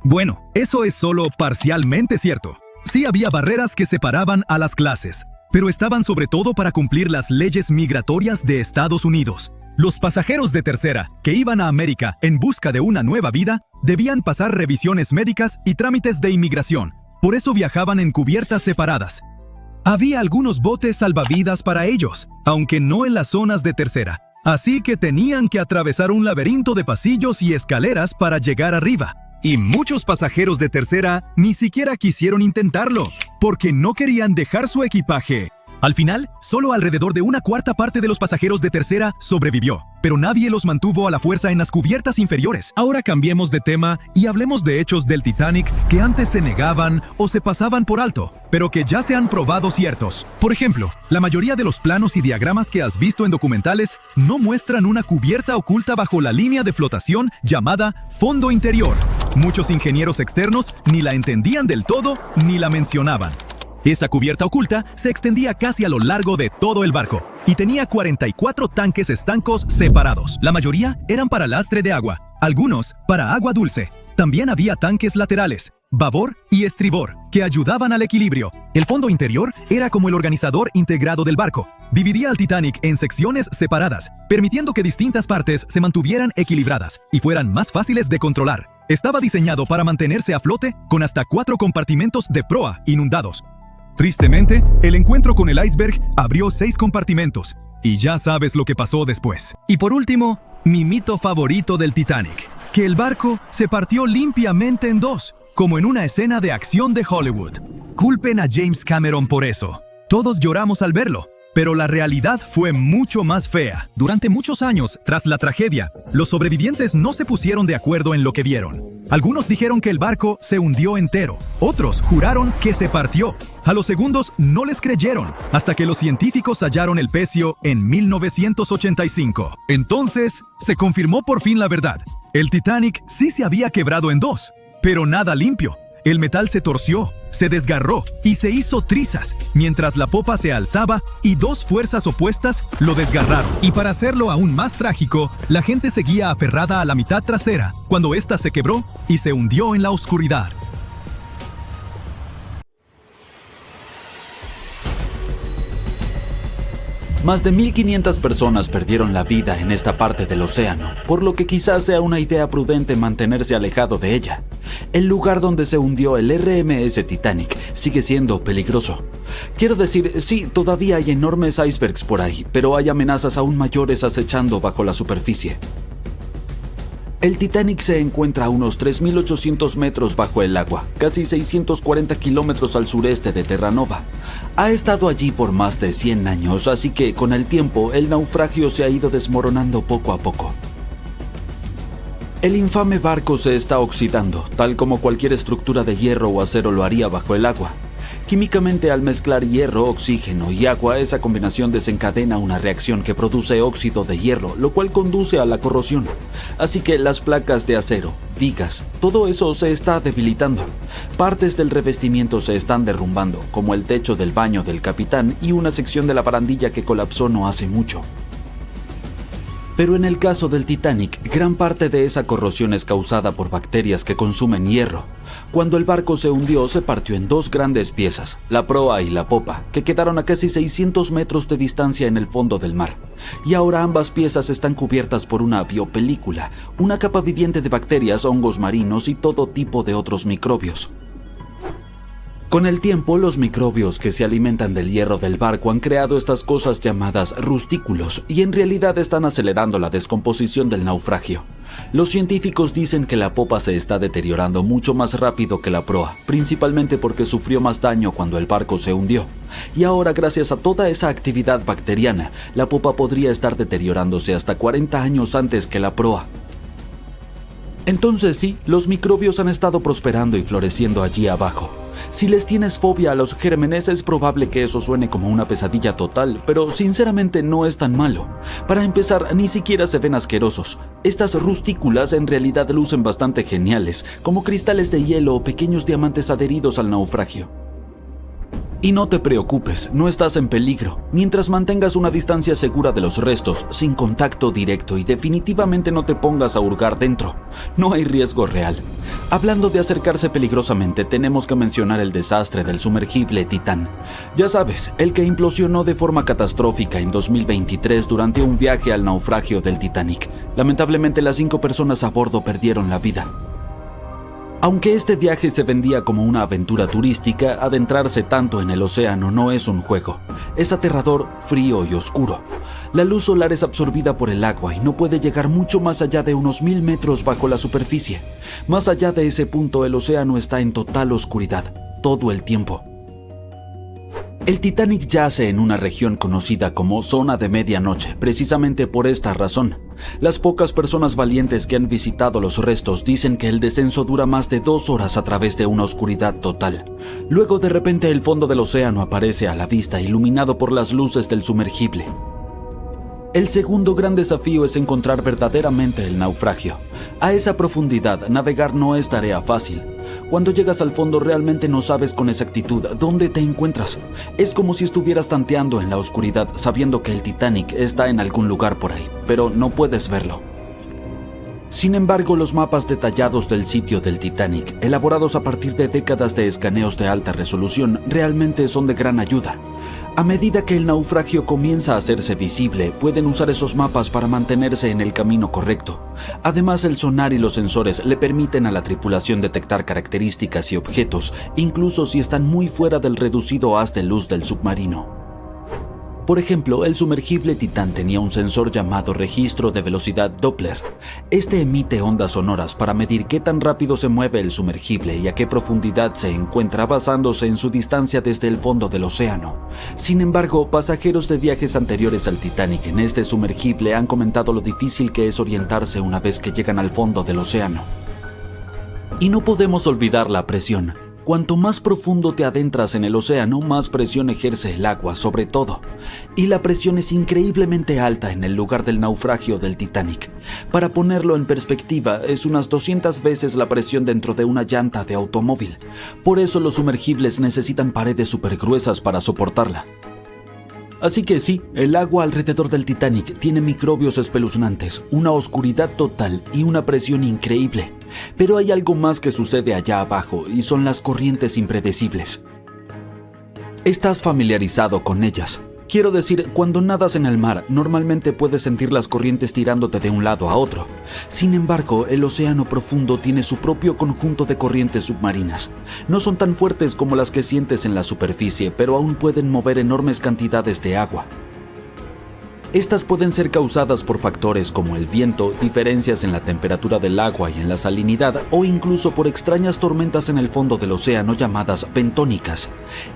Bueno, eso es solo parcialmente cierto. Sí había barreras que separaban a las clases, pero estaban sobre todo para cumplir las leyes migratorias de Estados Unidos. Los pasajeros de tercera, que iban a América en busca de una nueva vida, debían pasar revisiones médicas y trámites de inmigración. Por eso viajaban en cubiertas separadas. Había algunos botes salvavidas para ellos, aunque no en las zonas de tercera. Así que tenían que atravesar un laberinto de pasillos y escaleras para llegar arriba. Y muchos pasajeros de tercera ni siquiera quisieron intentarlo, porque no querían dejar su equipaje. Al final, solo alrededor de 1/4 parte de los pasajeros de tercera sobrevivió, pero nadie los mantuvo a la fuerza en las cubiertas inferiores. Ahora cambiemos de tema y hablemos de hechos del Titanic que antes se negaban o se pasaban por alto, pero que ya se han probado ciertos. Por ejemplo, la mayoría de los planos y diagramas que has visto en documentales no muestran una cubierta oculta bajo la línea de flotación llamada fondo interior. Muchos ingenieros externos ni la entendían del todo ni la mencionaban. Esa cubierta oculta se extendía casi a lo largo de todo el barco y tenía 44 tanques estancos separados. La mayoría eran para lastre de agua, algunos para agua dulce. También había tanques laterales, babor y estribor, que ayudaban al equilibrio. El fondo interior era como el organizador integrado del barco. Dividía al Titanic en secciones separadas, permitiendo que distintas partes se mantuvieran equilibradas y fueran más fáciles de controlar. Estaba diseñado para mantenerse a flote con hasta 4 compartimentos de proa inundados. Tristemente, el encuentro con el iceberg abrió 6 compartimentos, y ya sabes lo que pasó después. Y por último, mi mito favorito del Titanic, que el barco se partió limpiamente en 2, como en una escena de acción de Hollywood. Culpen a James Cameron por eso. Todos lloramos al verlo, Pero la realidad fue mucho más fea. Durante muchos años, tras la tragedia, los sobrevivientes no se pusieron de acuerdo en lo que vieron. Algunos dijeron que el barco se hundió entero. Otros juraron que se partió. A los segundos no les creyeron, hasta que los científicos hallaron el pecio en 1985. Entonces, se confirmó por fin la verdad. El Titanic sí se había quebrado en dos, pero nada limpio. El metal se torció, se desgarró y se hizo trizas, mientras la popa se alzaba y dos fuerzas opuestas lo desgarraron. Y para hacerlo aún más trágico, la gente seguía aferrada a la mitad trasera cuando ésta se quebró y se hundió en la oscuridad. Más de 1.500 personas perdieron la vida en esta parte del océano, por lo que quizás sea una idea prudente mantenerse alejado de ella. El lugar donde se hundió el RMS Titanic sigue siendo peligroso. Quiero decir, sí, todavía hay enormes icebergs por ahí, pero hay amenazas aún mayores acechando bajo la superficie. El Titanic se encuentra a unos 3.800 metros bajo el agua, casi 640 kilómetros al sureste de Terranova. Ha estado allí por más de 100 años, así que con el tiempo el naufragio se ha ido desmoronando poco a poco. El infame barco se está oxidando, tal como cualquier estructura de hierro o acero lo haría bajo el agua. Químicamente, al mezclar hierro, oxígeno y agua, esa combinación desencadena una reacción que produce óxido de hierro, lo cual conduce a la corrosión. Así que las placas de acero, vigas, todo eso se está debilitando. Partes del revestimiento se están derrumbando, como el techo del baño del capitán y una sección de la barandilla que colapsó no hace mucho. Pero en el caso del Titanic, gran parte de esa corrosión es causada por bacterias que consumen hierro. Cuando el barco se hundió, se partió en dos grandes piezas, la proa y la popa, que quedaron a casi 600 metros de distancia en el fondo del mar. Y ahora ambas piezas están cubiertas por una biopelícula, una capa viviente de bacterias, hongos marinos y todo tipo de otros microbios. Con el tiempo, los microbios que se alimentan del hierro del barco han creado estas cosas llamadas rustículos y en realidad están acelerando la descomposición del naufragio. Los científicos dicen que la popa se está deteriorando mucho más rápido que la proa, principalmente porque sufrió más daño cuando el barco se hundió. Y ahora, gracias a toda esa actividad bacteriana, la popa podría estar deteriorándose hasta 40 años antes que la proa. Entonces sí, los microbios han estado prosperando y floreciendo allí abajo. Si les tienes fobia a los gérmenes, es probable que eso suene como una pesadilla total, pero sinceramente no es tan malo. Para empezar, ni siquiera se ven asquerosos. Estas rustículas en realidad lucen bastante geniales, como cristales de hielo o pequeños diamantes adheridos al naufragio. Y no te preocupes, no estás en peligro, mientras mantengas una distancia segura de los restos, sin contacto directo y definitivamente no te pongas a hurgar dentro. No hay riesgo real. Hablando de acercarse peligrosamente, tenemos que mencionar el desastre del sumergible Titán. Ya sabes, el que implosionó de forma catastrófica en 2023 durante un viaje al naufragio del Titanic. Lamentablemente, las 5 personas a bordo perdieron la vida. Aunque este viaje se vendía como una aventura turística, adentrarse tanto en el océano no es un juego. Es aterrador, frío y oscuro. La luz solar es absorbida por el agua y no puede llegar mucho más allá de unos 1000 metros bajo la superficie. Más allá de ese punto, el océano está en total oscuridad, todo el tiempo. El Titanic yace en una región conocida como Zona de Medianoche, precisamente por esta razón. Las pocas personas valientes que han visitado los restos dicen que el descenso dura más de 2 horas a través de una oscuridad total. Luego, de repente, el fondo del océano aparece a la vista, iluminado por las luces del sumergible. El segundo gran desafío es encontrar verdaderamente el naufragio. A esa profundidad, navegar no es tarea fácil. Cuando llegas al fondo realmente no sabes con exactitud dónde te encuentras. Es como si estuvieras tanteando en la oscuridad sabiendo que el Titanic está en algún lugar por ahí, pero no puedes verlo. Sin embargo, los mapas detallados del sitio del Titanic, elaborados a partir de décadas de escaneos de alta resolución, realmente son de gran ayuda. A medida que el naufragio comienza a hacerse visible, pueden usar esos mapas para mantenerse en el camino correcto. Además, el sonar y los sensores le permiten a la tripulación detectar características y objetos, incluso si están muy fuera del reducido haz de luz del submarino. Por ejemplo, el sumergible Titán tenía un sensor llamado registro de velocidad Doppler. Este emite ondas sonoras para medir qué tan rápido se mueve el sumergible y a qué profundidad se encuentra basándose en su distancia desde el fondo del océano. Sin embargo, pasajeros de viajes anteriores al Titanic en este sumergible han comentado lo difícil que es orientarse una vez que llegan al fondo del océano. Y no podemos olvidar la presión. Cuanto más profundo te adentras en el océano, más presión ejerce el agua sobre todo. Y la presión es increíblemente alta en el lugar del naufragio del Titanic. Para ponerlo en perspectiva, es unas 200 veces la presión dentro de una llanta de automóvil. Por eso los sumergibles necesitan paredes supergruesas para soportarla. Así que sí, el agua alrededor del Titanic tiene microbios espeluznantes, una oscuridad total y una presión increíble. Pero hay algo más que sucede allá abajo y son las corrientes impredecibles. Estás familiarizado con ellas. Quiero decir, cuando nadas en el mar, normalmente puedes sentir las corrientes tirándote de un lado a otro. Sin embargo, el océano profundo tiene su propio conjunto de corrientes submarinas. No son tan fuertes como las que sientes en la superficie, pero aún pueden mover enormes cantidades de agua. Estas pueden ser causadas por factores como el viento, diferencias en la temperatura del agua y en la salinidad, o incluso por extrañas tormentas en el fondo del océano llamadas bentónicas.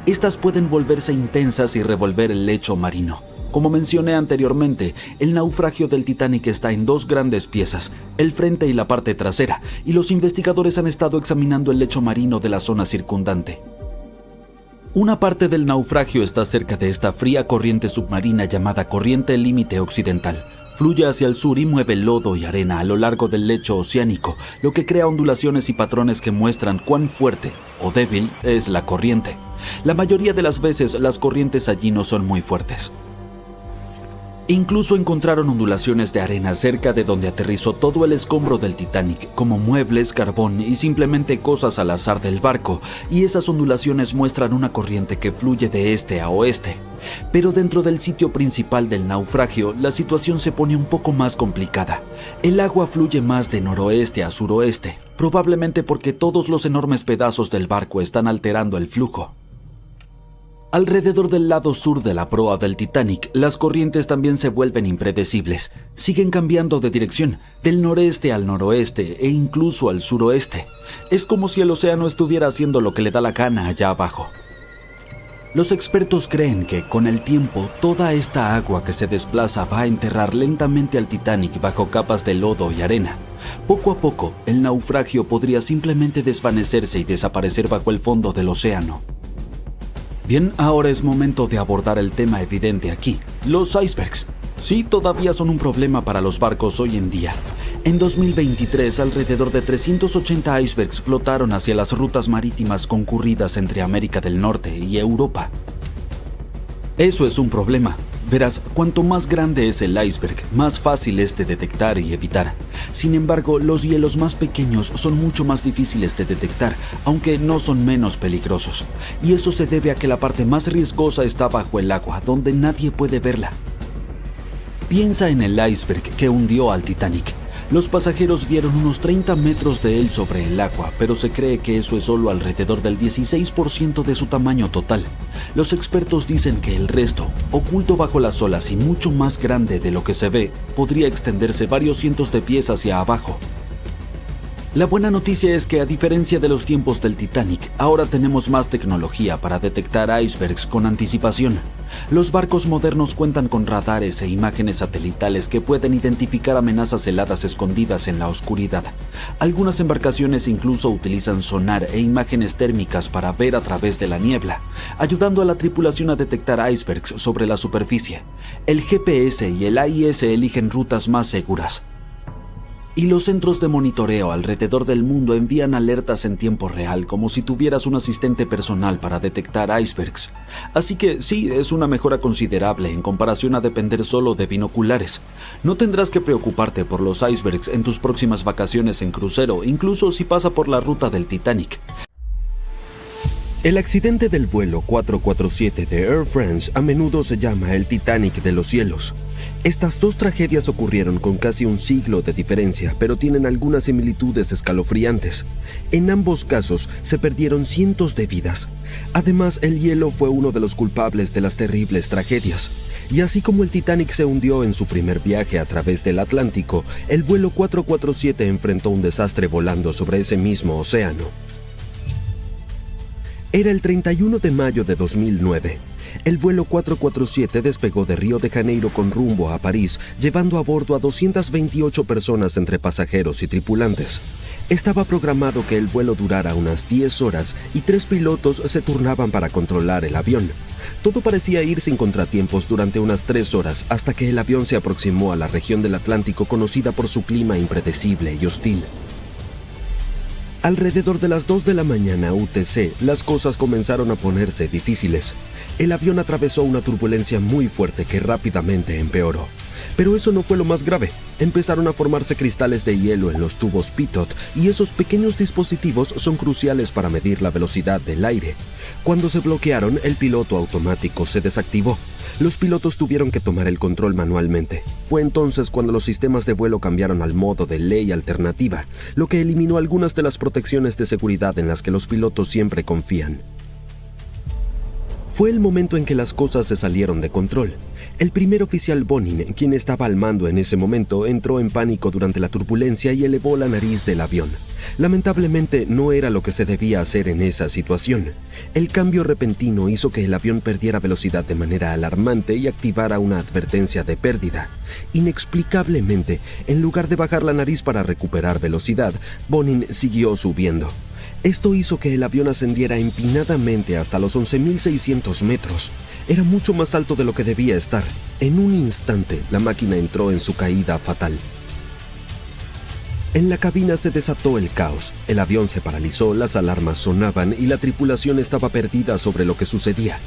Estas pueden volverse intensas y revolver el lecho marino. Como mencioné anteriormente, el naufragio del Titanic está en dos grandes piezas, el frente y la parte trasera, y los investigadores han estado examinando el lecho marino de la zona circundante. Una parte del naufragio está cerca de esta fría corriente submarina llamada corriente límite occidental. Fluye hacia el sur y mueve lodo y arena a lo largo del lecho oceánico, lo que crea ondulaciones y patrones que muestran cuán fuerte o débil es la corriente. La mayoría de las veces las corrientes allí no son muy fuertes. Incluso encontraron ondulaciones de arena cerca de donde aterrizó todo el escombro del Titanic, como muebles, carbón y simplemente cosas al azar del barco, y esas ondulaciones muestran una corriente que fluye de este a oeste. Pero dentro del sitio principal del naufragio, la situación se pone un poco más complicada. El agua fluye más de noroeste a suroeste, probablemente porque todos los enormes pedazos del barco están alterando el flujo. Alrededor del lado sur de la proa del Titanic, las corrientes también se vuelven impredecibles. Siguen cambiando de dirección, del noreste al noroeste e incluso al suroeste. Es como si el océano estuviera haciendo lo que le da la gana allá abajo. Los expertos creen que, con el tiempo, toda esta agua que se desplaza va a enterrar lentamente al Titanic bajo capas de lodo y arena. Poco a poco, el naufragio podría simplemente desvanecerse y desaparecer bajo el fondo del océano. Bien, ahora es momento de abordar el tema evidente aquí, los icebergs. Sí, todavía son un problema para los barcos hoy en día. En 2023, alrededor de 380 icebergs flotaron hacia las rutas marítimas concurridas entre América del Norte y Europa. Eso es un problema. Verás, cuanto más grande es el iceberg, más fácil es de detectar y evitar. Sin embargo, los hielos más pequeños son mucho más difíciles de detectar, aunque no son menos peligrosos. Y eso se debe a que la parte más riesgosa está bajo el agua, donde nadie puede verla. Piensa en el iceberg que hundió al Titanic. Los pasajeros vieron unos 30 metros de él sobre el agua, pero se cree que eso es solo alrededor del 16% de su tamaño total. Los expertos dicen que el resto, oculto bajo las olas y mucho más grande de lo que se ve, podría extenderse varios cientos de pies hacia abajo. La buena noticia es que, a diferencia de los tiempos del Titanic, ahora tenemos más tecnología para detectar icebergs con anticipación. Los barcos modernos cuentan con radares e imágenes satelitales que pueden identificar amenazas heladas escondidas en la oscuridad. Algunas embarcaciones incluso utilizan sonar e imágenes térmicas para ver a través de la niebla, ayudando a la tripulación a detectar icebergs sobre la superficie. El GPS y el AIS eligen rutas más seguras. Y los centros de monitoreo alrededor del mundo envían alertas en tiempo real, como si tuvieras un asistente personal para detectar icebergs. Así que sí, es una mejora considerable en comparación a depender solo de binoculares. No tendrás que preocuparte por los icebergs en tus próximas vacaciones en crucero, incluso si pasa por la ruta del Titanic. El accidente del vuelo 447 de Air France a menudo se llama el Titanic de los cielos. Estas dos tragedias ocurrieron con casi un siglo de diferencia, pero tienen algunas similitudes escalofriantes. En ambos casos se perdieron cientos de vidas. Además, el hielo fue uno de los culpables de las terribles tragedias. Y así como el Titanic se hundió en su primer viaje a través del Atlántico, el vuelo 447 enfrentó un desastre volando sobre ese mismo océano. Era el 31 de mayo de 2009. El vuelo 447 despegó de Río de Janeiro con rumbo a París, llevando a bordo a 228 personas entre pasajeros y tripulantes. Estaba programado que el vuelo durara unas 10 horas y 3 pilotos se turnaban para controlar el avión. Todo parecía ir sin contratiempos durante unas 3 horas hasta que el avión se aproximó a la región del Atlántico conocida por su clima impredecible y hostil. Alrededor de las 2 de la mañana UTC, las cosas comenzaron a ponerse difíciles. El avión atravesó una turbulencia muy fuerte que rápidamente empeoró. Pero eso no fue lo más grave. Empezaron a formarse cristales de hielo en los tubos pitot y esos pequeños dispositivos son cruciales para medir la velocidad del aire. Cuando se bloquearon, el piloto automático se desactivó. Los pilotos tuvieron que tomar el control manualmente. Fue entonces cuando los sistemas de vuelo cambiaron al modo de ley alternativa, lo que eliminó algunas de las protecciones de seguridad en las que los pilotos siempre confían. Fue el momento en que las cosas se salieron de control. El primer oficial Bonin, quien estaba al mando en ese momento, entró en pánico durante la turbulencia y elevó la nariz del avión. Lamentablemente no era lo que se debía hacer en esa situación. El cambio repentino hizo que el avión perdiera velocidad de manera alarmante y activara una advertencia de pérdida. Inexplicablemente, en lugar de bajar la nariz para recuperar velocidad, Bonin siguió subiendo. Esto hizo que el avión ascendiera empinadamente hasta los 11.600 metros. Era mucho más alto de lo que debía estar. En un instante, la máquina entró en su caída fatal. En la cabina se desató el caos. El avión se paralizó, las alarmas sonaban y la tripulación estaba perdida sobre lo que sucedía.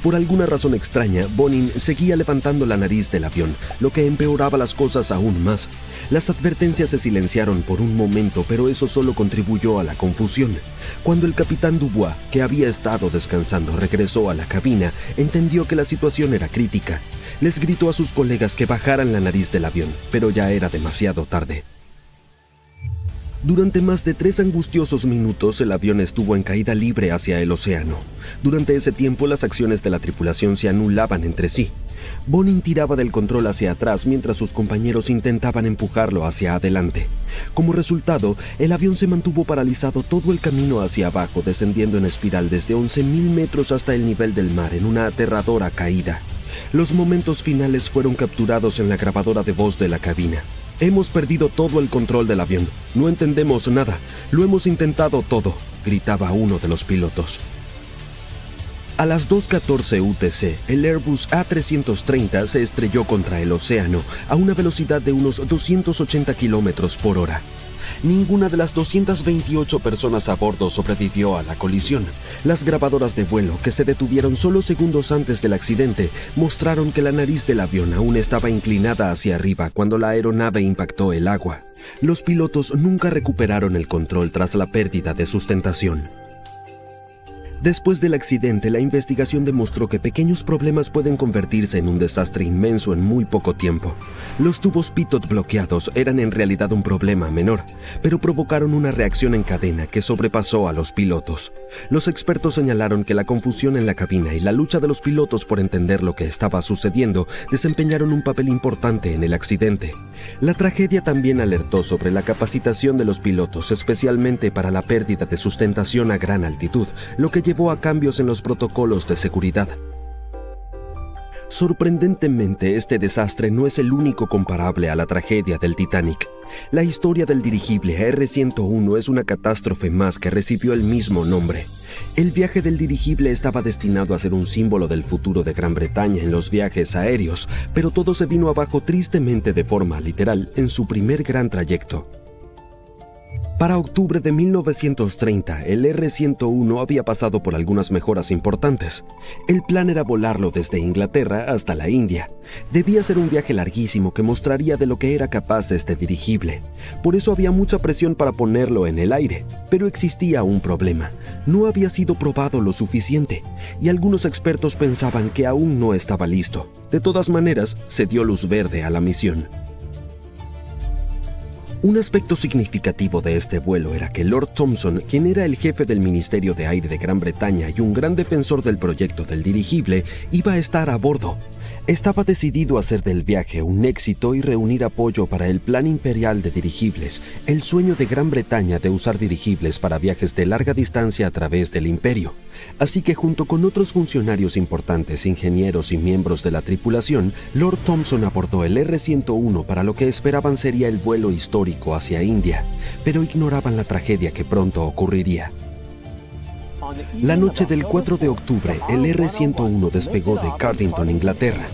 Por alguna razón extraña, Bonin seguía levantando la nariz del avión, lo que empeoraba las cosas aún más. Las advertencias se silenciaron por un momento, pero eso solo contribuyó a la confusión. Cuando el capitán Dubois, que había estado descansando, regresó a la cabina, entendió que la situación era crítica. Les gritó a sus colegas que bajaran la nariz del avión, pero ya era demasiado tarde. Durante más de 3 angustiosos minutos, el avión estuvo en caída libre hacia el océano. Durante ese tiempo, las acciones de la tripulación se anulaban entre sí. Bonin tiraba del control hacia atrás mientras sus compañeros intentaban empujarlo hacia adelante. Como resultado, el avión se mantuvo paralizado todo el camino hacia abajo, descendiendo en espiral desde 11.000 metros hasta el nivel del mar en una aterradora caída. Los momentos finales fueron capturados en la grabadora de voz de la cabina. «Hemos perdido todo el control del avión. No entendemos nada. Lo hemos intentado todo», gritaba uno de los pilotos. A las 2:14 UTC, el Airbus A330 se estrelló contra el océano a una velocidad de unos 280 kilómetros por hora. Ninguna de las 228 personas a bordo sobrevivió a la colisión. Las grabadoras de vuelo, que se detuvieron solo segundos antes del accidente, mostraron que la nariz del avión aún estaba inclinada hacia arriba cuando la aeronave impactó el agua. Los pilotos nunca recuperaron el control tras la pérdida de sustentación. Después del accidente, la investigación demostró que pequeños problemas pueden convertirse en un desastre inmenso en muy poco tiempo. Los tubos pitot bloqueados eran en realidad un problema menor, pero provocaron una reacción en cadena que sobrepasó a los pilotos. Los expertos señalaron que la confusión en la cabina y la lucha de los pilotos por entender lo que estaba sucediendo desempeñaron un papel importante en el accidente. La tragedia también alertó sobre la capacitación de los pilotos, especialmente para la pérdida de sustentación a gran altitud, lo que llevó a cambios en los protocolos de seguridad. Sorprendentemente, este desastre no es el único comparable a la tragedia del Titanic. La historia del dirigible R-101 es una catástrofe más que recibió el mismo nombre. El viaje del dirigible estaba destinado a ser un símbolo del futuro de Gran Bretaña en los viajes aéreos, pero todo se vino abajo tristemente de forma literal en su primer gran trayecto. Para octubre de 1930, el R-101 había pasado por algunas mejoras importantes. El plan era volarlo desde Inglaterra hasta la India. Debía ser un viaje larguísimo que mostraría de lo que era capaz este dirigible. Por eso había mucha presión para ponerlo en el aire. Pero existía un problema. No había sido probado lo suficiente, y algunos expertos pensaban que aún no estaba listo. De todas maneras, se dio luz verde a la misión. Un aspecto significativo de este vuelo era que Lord Thompson, quien era el jefe del Ministerio de Aire de Gran Bretaña y un gran defensor del proyecto del dirigible, iba a estar a bordo. Estaba decidido a hacer del viaje un éxito y reunir apoyo para el Plan Imperial de Dirigibles, el sueño de Gran Bretaña de usar dirigibles para viajes de larga distancia a través del imperio. Así que junto con otros funcionarios importantes, ingenieros y miembros de la tripulación, Lord Thompson abordó el R-101 para lo que esperaban sería el vuelo histórico hacia India, pero ignoraban la tragedia que pronto ocurriría. La noche del 4 de octubre, el R-101 despegó de Cardington, Inglaterra.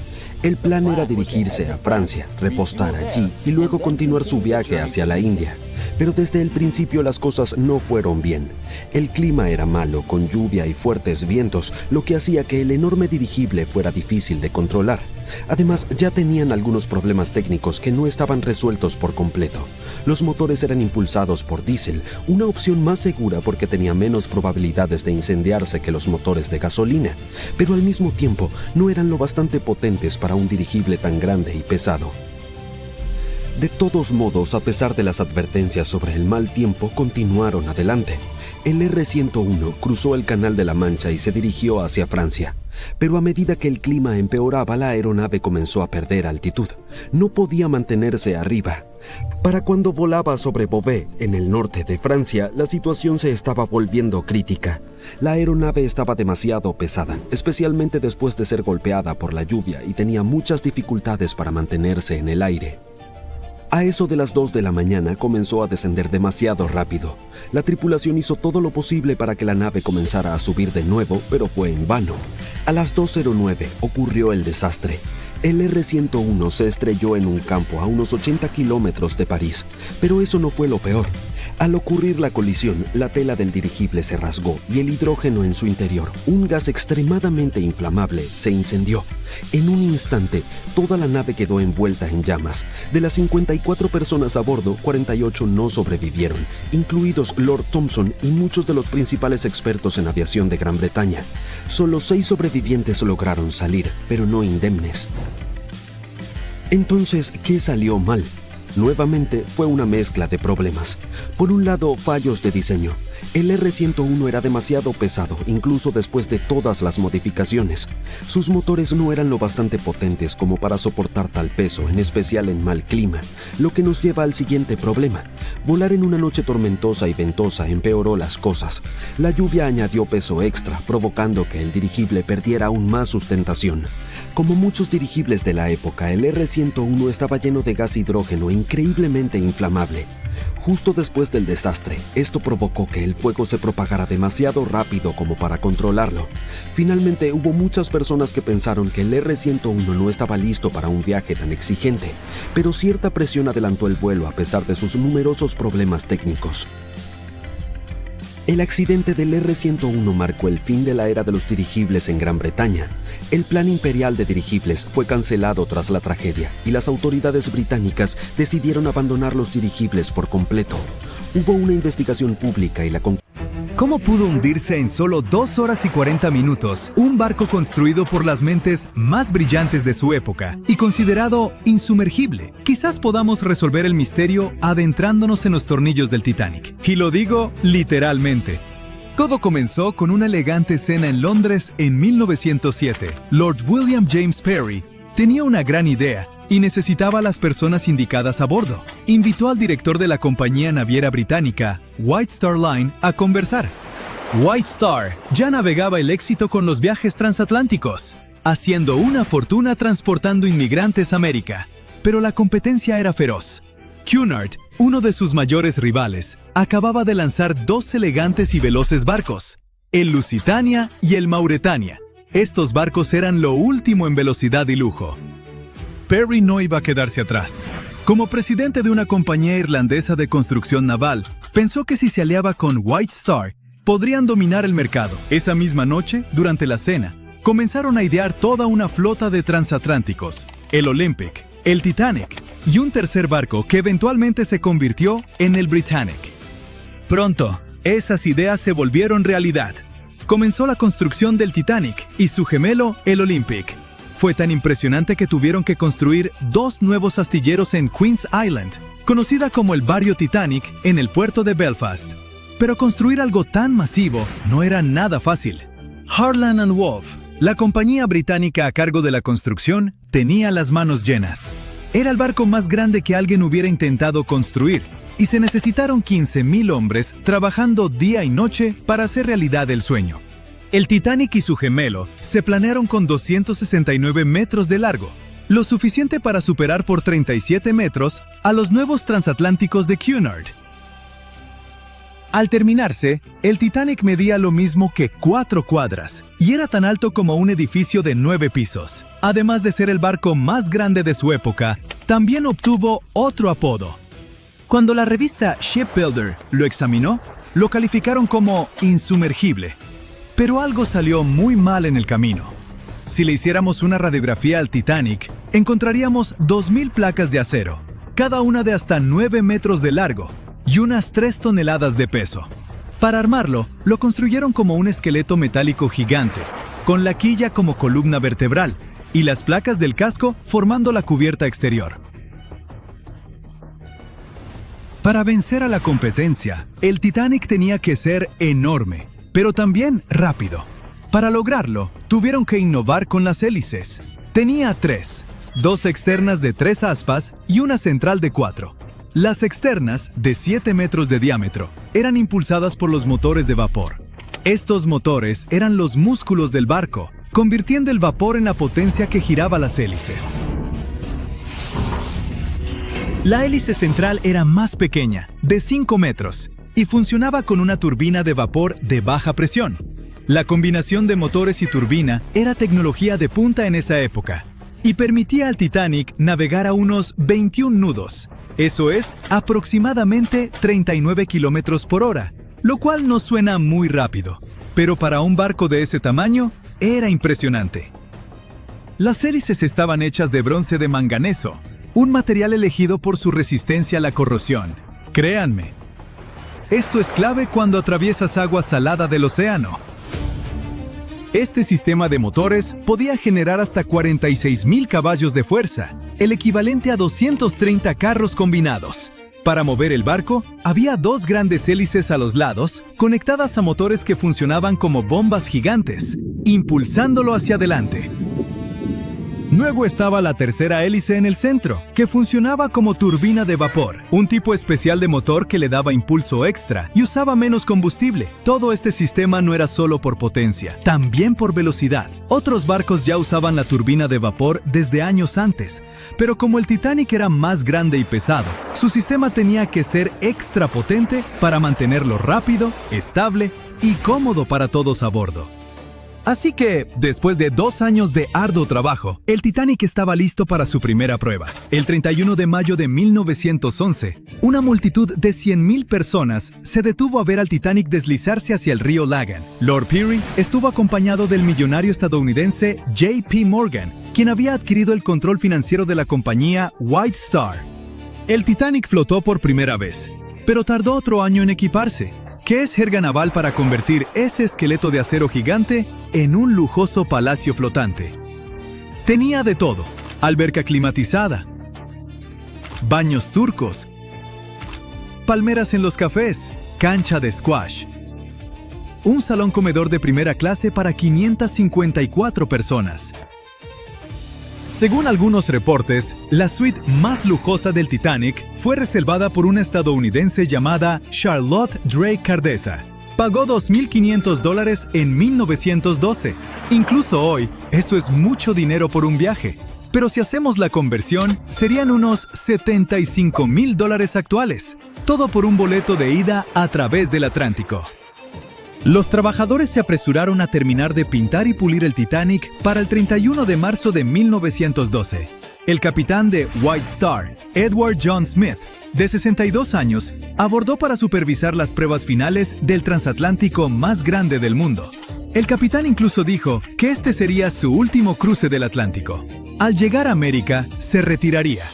El plan era dirigirse a Francia, repostar allí y luego continuar su viaje hacia la India. Pero desde el principio las cosas no fueron bien. El clima era malo, con lluvia y fuertes vientos, lo que hacía que el enorme dirigible fuera difícil de controlar. Además, ya tenían algunos problemas técnicos que no estaban resueltos por completo. Los motores eran impulsados por diésel, una opción más segura porque tenía menos probabilidades de incendiarse que los motores de gasolina, pero al mismo tiempo no eran lo bastante potentes para un dirigible tan grande y pesado. De todos modos, a pesar de las advertencias sobre el mal tiempo, continuaron adelante. El R-101 cruzó el Canal de la Mancha y se dirigió hacia Francia. Pero a medida que el clima empeoraba, la aeronave comenzó a perder altitud. No podía mantenerse arriba. Para cuando volaba sobre Beauvais, en el norte de Francia, la situación se estaba volviendo crítica. La aeronave estaba demasiado pesada, especialmente después de ser golpeada por la lluvia, y tenía muchas dificultades para mantenerse en el aire. A eso de las 2 de la mañana comenzó a descender demasiado rápido. La tripulación hizo todo lo posible para que la nave comenzara a subir de nuevo, pero fue en vano. A las 2:09 ocurrió el desastre. El R-101 se estrelló en un campo a unos 80 kilómetros de París, pero eso no fue lo peor. Al ocurrir la colisión, la tela del dirigible se rasgó y el hidrógeno en su interior, un gas extremadamente inflamable, se incendió. En un instante, toda la nave quedó envuelta en llamas. De las 54 personas a bordo, 48 no sobrevivieron, incluidos Lord Thompson y muchos de los principales expertos en aviación de Gran Bretaña. Solo 6 sobrevivientes lograron salir, pero no indemnes. Entonces, ¿qué salió mal? Nuevamente fue una mezcla de problemas. Por un lado, fallos de diseño. El R-101 era demasiado pesado, incluso después de todas las modificaciones. Sus motores no eran lo bastante potentes como para soportar tal peso, en especial en mal clima, lo que nos lleva al siguiente problema. Volar en una noche tormentosa y ventosa empeoró las cosas. La lluvia añadió peso extra, provocando que el dirigible perdiera aún más sustentación. Como muchos dirigibles de la época, el R-101 estaba lleno de gas hidrógeno increíblemente inflamable. Justo después del desastre, esto provocó que el fuego se propagara demasiado rápido como para controlarlo. Finalmente, hubo muchas personas que pensaron que el R-101 no estaba listo para un viaje tan exigente, pero cierta presión adelantó el vuelo a pesar de sus numerosos problemas técnicos. El accidente del R-101 marcó el fin de la era de los dirigibles en Gran Bretaña. El plan imperial de dirigibles fue cancelado tras la tragedia y las autoridades británicas decidieron abandonar los dirigibles por completo. Hubo una investigación pública y la ¿Cómo pudo hundirse en solo 2 horas y 40 minutos un barco construido por las mentes más brillantes de su época y considerado insumergible? Quizás podamos resolver el misterio adentrándonos en los tornillos del Titanic. Y lo digo literalmente. Todo comenzó con una elegante cena en Londres en 1907. Lord William James Parry tenía una gran idea y necesitaba a las personas indicadas a bordo. Invitó al director de la compañía naviera británica, White Star Line, a conversar. White Star ya navegaba el éxito con los viajes transatlánticos, haciendo una fortuna transportando inmigrantes a América. Pero la competencia era feroz. Cunard, uno de sus mayores rivales, acababa de lanzar 2 elegantes y veloces barcos, el Lusitania y el Mauretania. Estos barcos eran lo último en velocidad y lujo. Parry no iba a quedarse atrás. Como presidente de una compañía irlandesa de construcción naval, pensó que si se aliaba con White Star, podrían dominar el mercado. Esa misma noche, durante la cena, comenzaron a idear toda una flota de transatlánticos, el Olympic, el Titanic y un tercer barco que eventualmente se convirtió en el Britannic. Pronto, esas ideas se volvieron realidad. Comenzó la construcción del Titanic y su gemelo, el Olympic. Fue tan impresionante que tuvieron que construir 2 nuevos astilleros en Queen's Island, conocida como el Barrio Titanic, en el puerto de Belfast. Pero construir algo tan masivo no era nada fácil. Harland & Wolff, la compañía británica a cargo de la construcción, tenía las manos llenas. Era el barco más grande que alguien hubiera intentado construir, y se necesitaron 15,000 hombres trabajando día y noche para hacer realidad el sueño. El Titanic y su gemelo se planearon con 269 metros de largo, lo suficiente para superar por 37 metros a los nuevos transatlánticos de Cunard. Al terminarse, el Titanic medía lo mismo que 4 cuadras y era tan alto como un edificio de 9 pisos. Además de ser el barco más grande de su época, también obtuvo otro apodo. Cuando la revista Shipbuilder lo examinó, lo calificaron como insumergible. Pero algo salió muy mal en el camino. Si le hiciéramos una radiografía al Titanic, encontraríamos 2,000 placas de acero, cada una de hasta 9 metros de largo y unas 3 toneladas de peso. Para armarlo, lo construyeron como un esqueleto metálico gigante, con la quilla como columna vertebral y las placas del casco formando la cubierta exterior. Para vencer a la competencia, el Titanic tenía que ser enorme, pero también rápido. Para lograrlo, tuvieron que innovar con las hélices. Tenía 3, 2 externas de 3 aspas y una central de 4. Las externas, de 7 metros de diámetro, eran impulsadas por los motores de vapor. Estos motores eran los músculos del barco, convirtiendo el vapor en la potencia que giraba las hélices. La hélice central era más pequeña, de 5 metros, y funcionaba con una turbina de vapor de baja presión. La combinación de motores y turbina era tecnología de punta en esa época, y permitía al Titanic navegar a unos 21 nudos. Eso es, aproximadamente 39 kilómetros por hora, lo cual no suena muy rápido, pero para un barco de ese tamaño, era impresionante. Las hélices estaban hechas de bronce de manganeso, un material elegido por su resistencia a la corrosión. Créanme, esto es clave cuando atraviesas agua salada del océano. Este sistema de motores podía generar hasta 46,000 caballos de fuerza, el equivalente a 230 carros combinados. Para mover el barco, había 2 grandes hélices a los lados, conectadas a motores que funcionaban como bombas gigantes, impulsándolo hacia adelante. Luego estaba la tercera hélice en el centro, que funcionaba como turbina de vapor, un tipo especial de motor que le daba impulso extra y usaba menos combustible. Todo este sistema no era solo por potencia, también por velocidad. Otros barcos ya usaban la turbina de vapor desde años antes, pero como el Titanic era más grande y pesado, su sistema tenía que ser extra potente para mantenerlo rápido, estable y cómodo para todos a bordo. Así que, después de 2 años de arduo trabajo, el Titanic estaba listo para su primera prueba. El 31 de mayo de 1911, una multitud de 100,000 personas se detuvo a ver al Titanic deslizarse hacia el río Lagan. Lord Peary estuvo acompañado del millonario estadounidense J.P. Morgan, quien había adquirido el control financiero de la compañía White Star. El Titanic flotó por primera vez, pero tardó otro año en equiparse. ¿Qué es jerga naval para convertir ese esqueleto de acero gigante en un lujoso palacio flotante? Tenía de todo: alberca climatizada, baños turcos, palmeras en los cafés, cancha de squash, un salón comedor de primera clase para 554 personas. Según algunos reportes, la suite más lujosa del Titanic fue reservada por una estadounidense llamada Charlotte Drake Cardessa. Pagó $2,500 en 1912. Incluso hoy, eso es mucho dinero por un viaje. Pero si hacemos la conversión, serían unos $75,000 actuales. Todo por un boleto de ida a través del Atlántico. Los trabajadores se apresuraron a terminar de pintar y pulir el Titanic para el 31 de marzo de 1912. El capitán de White Star, Edward John Smith, de 62 años, abordó para supervisar las pruebas finales del transatlántico más grande del mundo. El capitán incluso dijo que este sería su último cruce del Atlántico. Al llegar a América, se retiraría.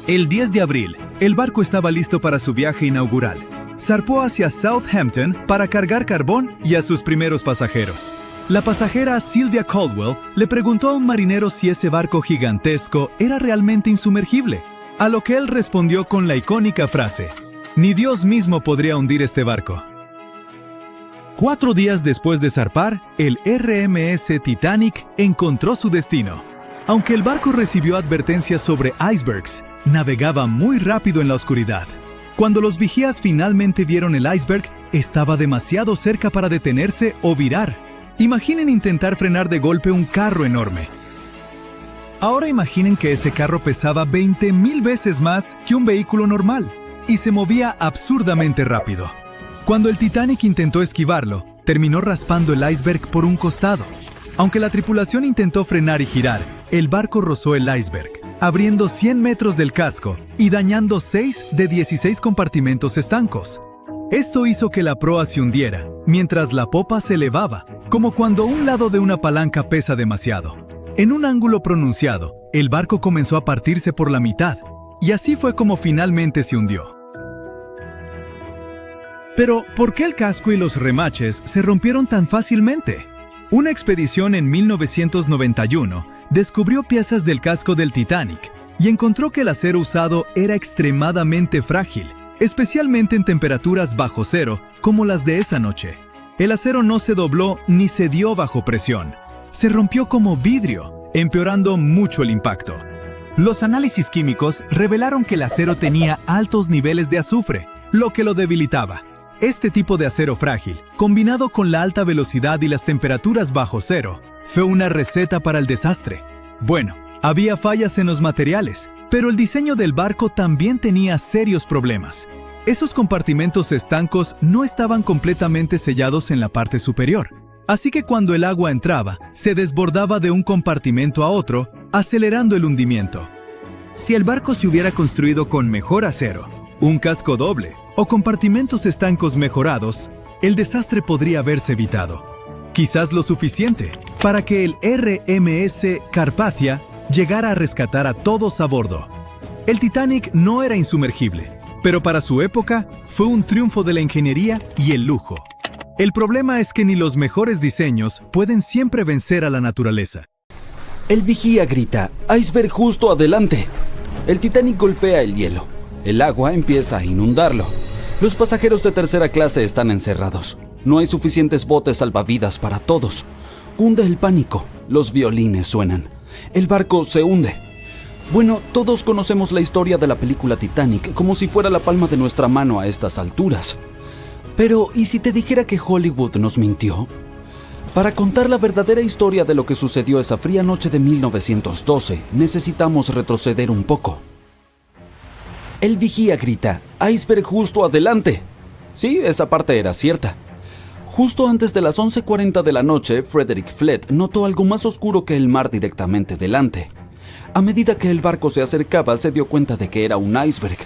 El 10 de abril, el barco estaba listo para su viaje inaugural. Zarpó hacia Southampton para cargar carbón y a sus primeros pasajeros. La pasajera Sylvia Caldwell le preguntó a un marinero si ese barco gigantesco era realmente insumergible, a lo que él respondió con la icónica frase: «Ni Dios mismo podría hundir este barco». 4 días después de zarpar, el RMS Titanic encontró su destino. Aunque el barco recibió advertencias sobre icebergs, navegaba muy rápido en la oscuridad. Cuando los vigías finalmente vieron el iceberg, estaba demasiado cerca para detenerse o virar. Imaginen intentar frenar de golpe un carro enorme. Ahora imaginen que ese carro pesaba 20,000 veces más que un vehículo normal y se movía absurdamente rápido. Cuando el Titanic intentó esquivarlo, terminó raspando el iceberg por un costado. Aunque la tripulación intentó frenar y girar, el barco rozó el iceberg, abriendo 100 metros del casco y dañando 6 de 16 compartimentos estancos. Esto hizo que la proa se hundiera, mientras la popa se elevaba, como cuando un lado de una palanca pesa demasiado. En un ángulo pronunciado, el barco comenzó a partirse por la mitad, y así fue como finalmente se hundió. Pero, ¿por qué el casco y los remaches se rompieron tan fácilmente? Una expedición en 1991 descubrió piezas del casco del Titanic y encontró que el acero usado era extremadamente frágil, especialmente en temperaturas bajo cero como las de esa noche. El acero no se dobló ni cedió bajo presión. Se rompió como vidrio, empeorando mucho el impacto. Los análisis químicos revelaron que el acero tenía altos niveles de azufre, lo que lo debilitaba. Este tipo de acero frágil, combinado con la alta velocidad y las temperaturas bajo cero, fue una receta para el desastre. Bueno, había fallas en los materiales, pero el diseño del barco también tenía serios problemas. Esos compartimentos estancos no estaban completamente sellados en la parte superior, así que cuando el agua entraba, se desbordaba de un compartimento a otro, acelerando el hundimiento. Si el barco se hubiera construido con mejor acero, un casco doble o compartimentos estancos mejorados, el desastre podría haberse evitado. Quizás lo suficiente para que el RMS Carpathia llegara a rescatar a todos a bordo. El Titanic no era insumergible, pero para su época fue un triunfo de la ingeniería y el lujo. El problema es que ni los mejores diseños pueden siempre vencer a la naturaleza. El vigía grita: «¡Iceberg justo adelante!». El Titanic golpea el hielo. El agua empieza a inundarlo. Los pasajeros de tercera clase están encerrados. No hay suficientes botes salvavidas para todos. Cunde el pánico. Los violines suenan. El barco se hunde. Bueno, todos conocemos la historia de la película Titanic como si fuera la palma de nuestra mano a estas alturas. Pero, ¿y si te dijera que Hollywood nos mintió? Para contar la verdadera historia de lo que sucedió esa fría noche de 1912, necesitamos retroceder un poco. El vigía grita: «¡Iceberg justo adelante!». Sí, esa parte era cierta. Justo antes de las 11:40 de la noche, Frederick Flett notó algo más oscuro que el mar directamente delante. A medida que el barco se acercaba, se dio cuenta de que era un iceberg.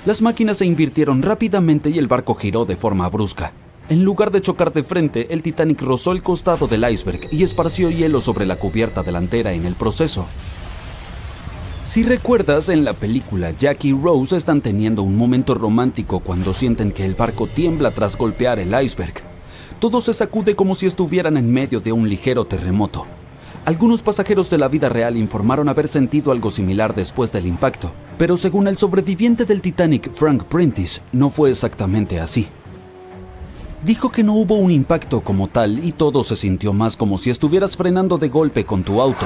Las máquinas se invirtieron rápidamente y el barco giró de forma brusca. En lugar de chocar de frente, el Titanic rozó el costado del iceberg y esparció hielo sobre la cubierta delantera en el proceso. Si recuerdas, en la película, Jack y Rose están teniendo un momento romántico cuando sienten que el barco tiembla tras golpear el iceberg. Todo se sacude como si estuvieran en medio de un ligero terremoto. Algunos pasajeros de la vida real informaron haber sentido algo similar después del impacto, pero según el sobreviviente del Titanic, Frank Prentice, no fue exactamente así. Dijo que no hubo un impacto como tal y todo se sintió más como si estuvieras frenando de golpe con tu auto.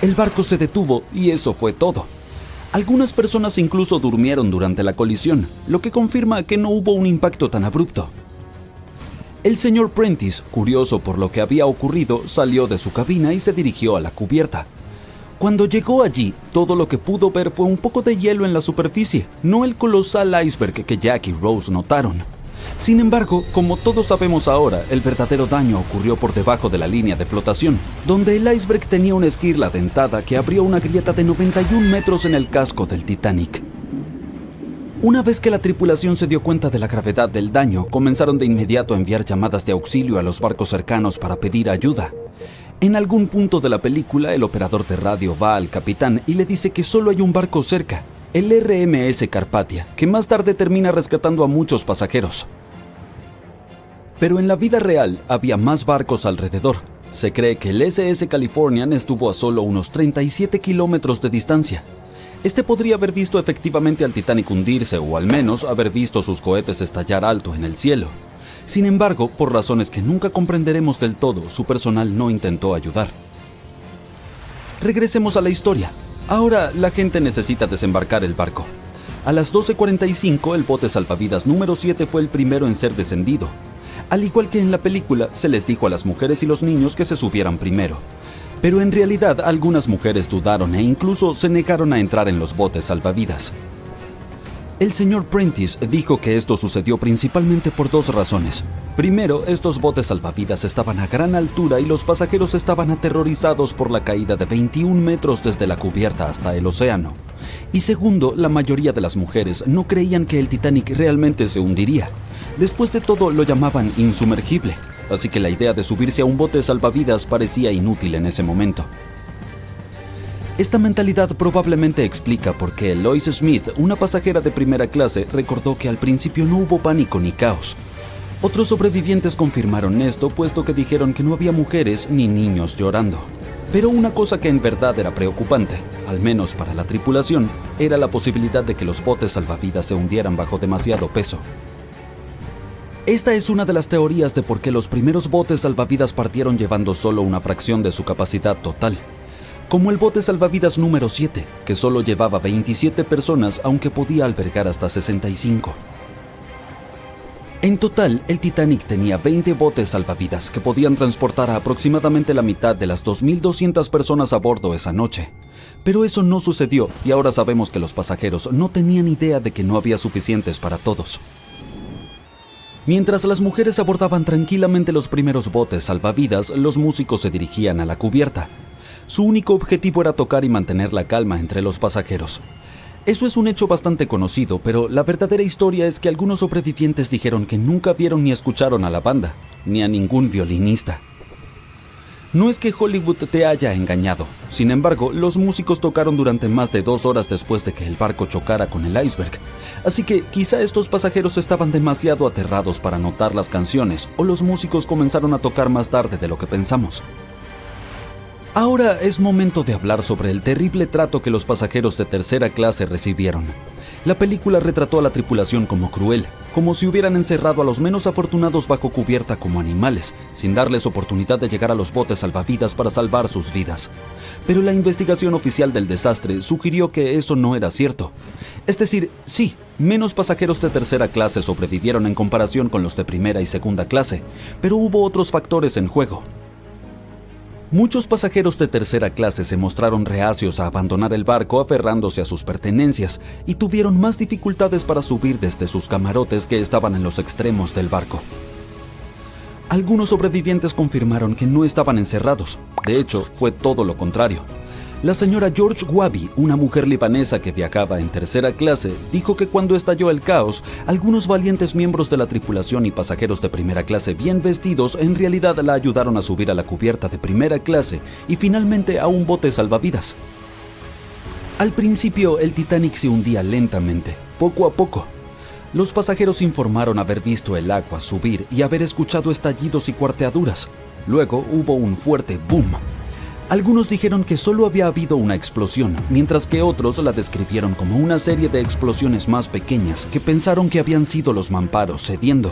El barco se detuvo y eso fue todo. Algunas personas incluso durmieron durante la colisión, lo que confirma que no hubo un impacto tan abrupto. El señor Prentice, curioso por lo que había ocurrido, salió de su cabina y se dirigió a la cubierta. Cuando llegó allí, todo lo que pudo ver fue un poco de hielo en la superficie, no el colosal iceberg que Jack y Rose notaron. Sin embargo, como todos sabemos ahora, el verdadero daño ocurrió por debajo de la línea de flotación, donde el iceberg tenía una esquirla dentada que abrió una grieta de 91 metros en el casco del Titanic. Una vez que la tripulación se dio cuenta de la gravedad del daño, comenzaron de inmediato a enviar llamadas de auxilio a los barcos cercanos para pedir ayuda. En algún punto de la película, el operador de radio va al capitán y le dice que solo hay un barco cerca, el RMS Carpathia, que más tarde termina rescatando a muchos pasajeros. Pero en la vida real había más barcos alrededor. Se cree que el SS Californian estuvo a solo unos 37 kilómetros de distancia. Este podría haber visto efectivamente al Titanic hundirse o al menos haber visto sus cohetes estallar alto en el cielo. Sin embargo, por razones que nunca comprenderemos del todo, su personal no intentó ayudar. Regresemos a la historia. Ahora la gente necesita desembarcar el barco. A las 12:45 el bote salvavidas número 7 fue el primero en ser descendido. Al igual que en la película, se les dijo a las mujeres y los niños que se subieran primero. Pero en realidad algunas mujeres dudaron e incluso se negaron a entrar en los botes salvavidas. El señor Prentice dijo que esto sucedió principalmente por dos razones. Primero, estos botes salvavidas estaban a gran altura y los pasajeros estaban aterrorizados por la caída de 21 metros desde la cubierta hasta el océano. Y segundo, la mayoría de las mujeres no creían que el Titanic realmente se hundiría. Después de todo, lo llamaban insumergible, así que la idea de subirse a un bote salvavidas parecía inútil en ese momento. Esta mentalidad probablemente explica por qué Lois Smith, una pasajera de primera clase, recordó que al principio no hubo pánico ni caos. Otros sobrevivientes confirmaron esto, puesto que dijeron que no había mujeres ni niños llorando. Pero una cosa que en verdad era preocupante, al menos para la tripulación, era la posibilidad de que los botes salvavidas se hundieran bajo demasiado peso. Esta es una de las teorías de por qué los primeros botes salvavidas partieron llevando solo una fracción de su capacidad total. Como el bote salvavidas número 7, que solo llevaba 27 personas aunque podía albergar hasta 65. En total, el Titanic tenía 20 botes salvavidas que podían transportar a aproximadamente la mitad de las 2.200 personas a bordo esa noche. Pero eso no sucedió y ahora sabemos que los pasajeros no tenían idea de que no había suficientes para todos. Mientras las mujeres abordaban tranquilamente los primeros botes salvavidas, los músicos se dirigían a la cubierta. Su único objetivo era tocar y mantener la calma entre los pasajeros. Eso es un hecho bastante conocido, pero la verdadera historia es que algunos sobrevivientes dijeron que nunca vieron ni escucharon a la banda, ni a ningún violinista. No es que Hollywood te haya engañado. Sin embargo, los músicos tocaron durante más de 2 horas después de que el barco chocara con el iceberg. Así que quizá estos pasajeros estaban demasiado aterrados para notar las canciones, o los músicos comenzaron a tocar más tarde de lo que pensamos. Ahora es momento de hablar sobre el terrible trato que los pasajeros de tercera clase recibieron. La película retrató a la tripulación como cruel, como si hubieran encerrado a los menos afortunados bajo cubierta como animales, sin darles oportunidad de llegar a los botes salvavidas para salvar sus vidas. Pero la investigación oficial del desastre sugirió que eso no era cierto. Es decir, sí, menos pasajeros de tercera clase sobrevivieron en comparación con los de primera y segunda clase, pero hubo otros factores en juego. Muchos pasajeros de tercera clase se mostraron reacios a abandonar el barco aferrándose a sus pertenencias y tuvieron más dificultades para subir desde sus camarotes que estaban en los extremos del barco. Algunos sobrevivientes confirmaron que no estaban encerrados. De hecho, fue todo lo contrario. La señora George Wabi, una mujer libanesa que viajaba en tercera clase, dijo que cuando estalló el caos, algunos valientes miembros de la tripulación y pasajeros de primera clase bien vestidos en realidad la ayudaron a subir a la cubierta de primera clase y finalmente a un bote salvavidas. Al principio, el Titanic se hundía lentamente, poco a poco. Los pasajeros informaron haber visto el agua subir y haber escuchado estallidos y cuarteaduras. Luego hubo un fuerte boom. Algunos dijeron que solo había habido una explosión, mientras que otros la describieron como una serie de explosiones más pequeñas que pensaron que habían sido los mamparos cediendo.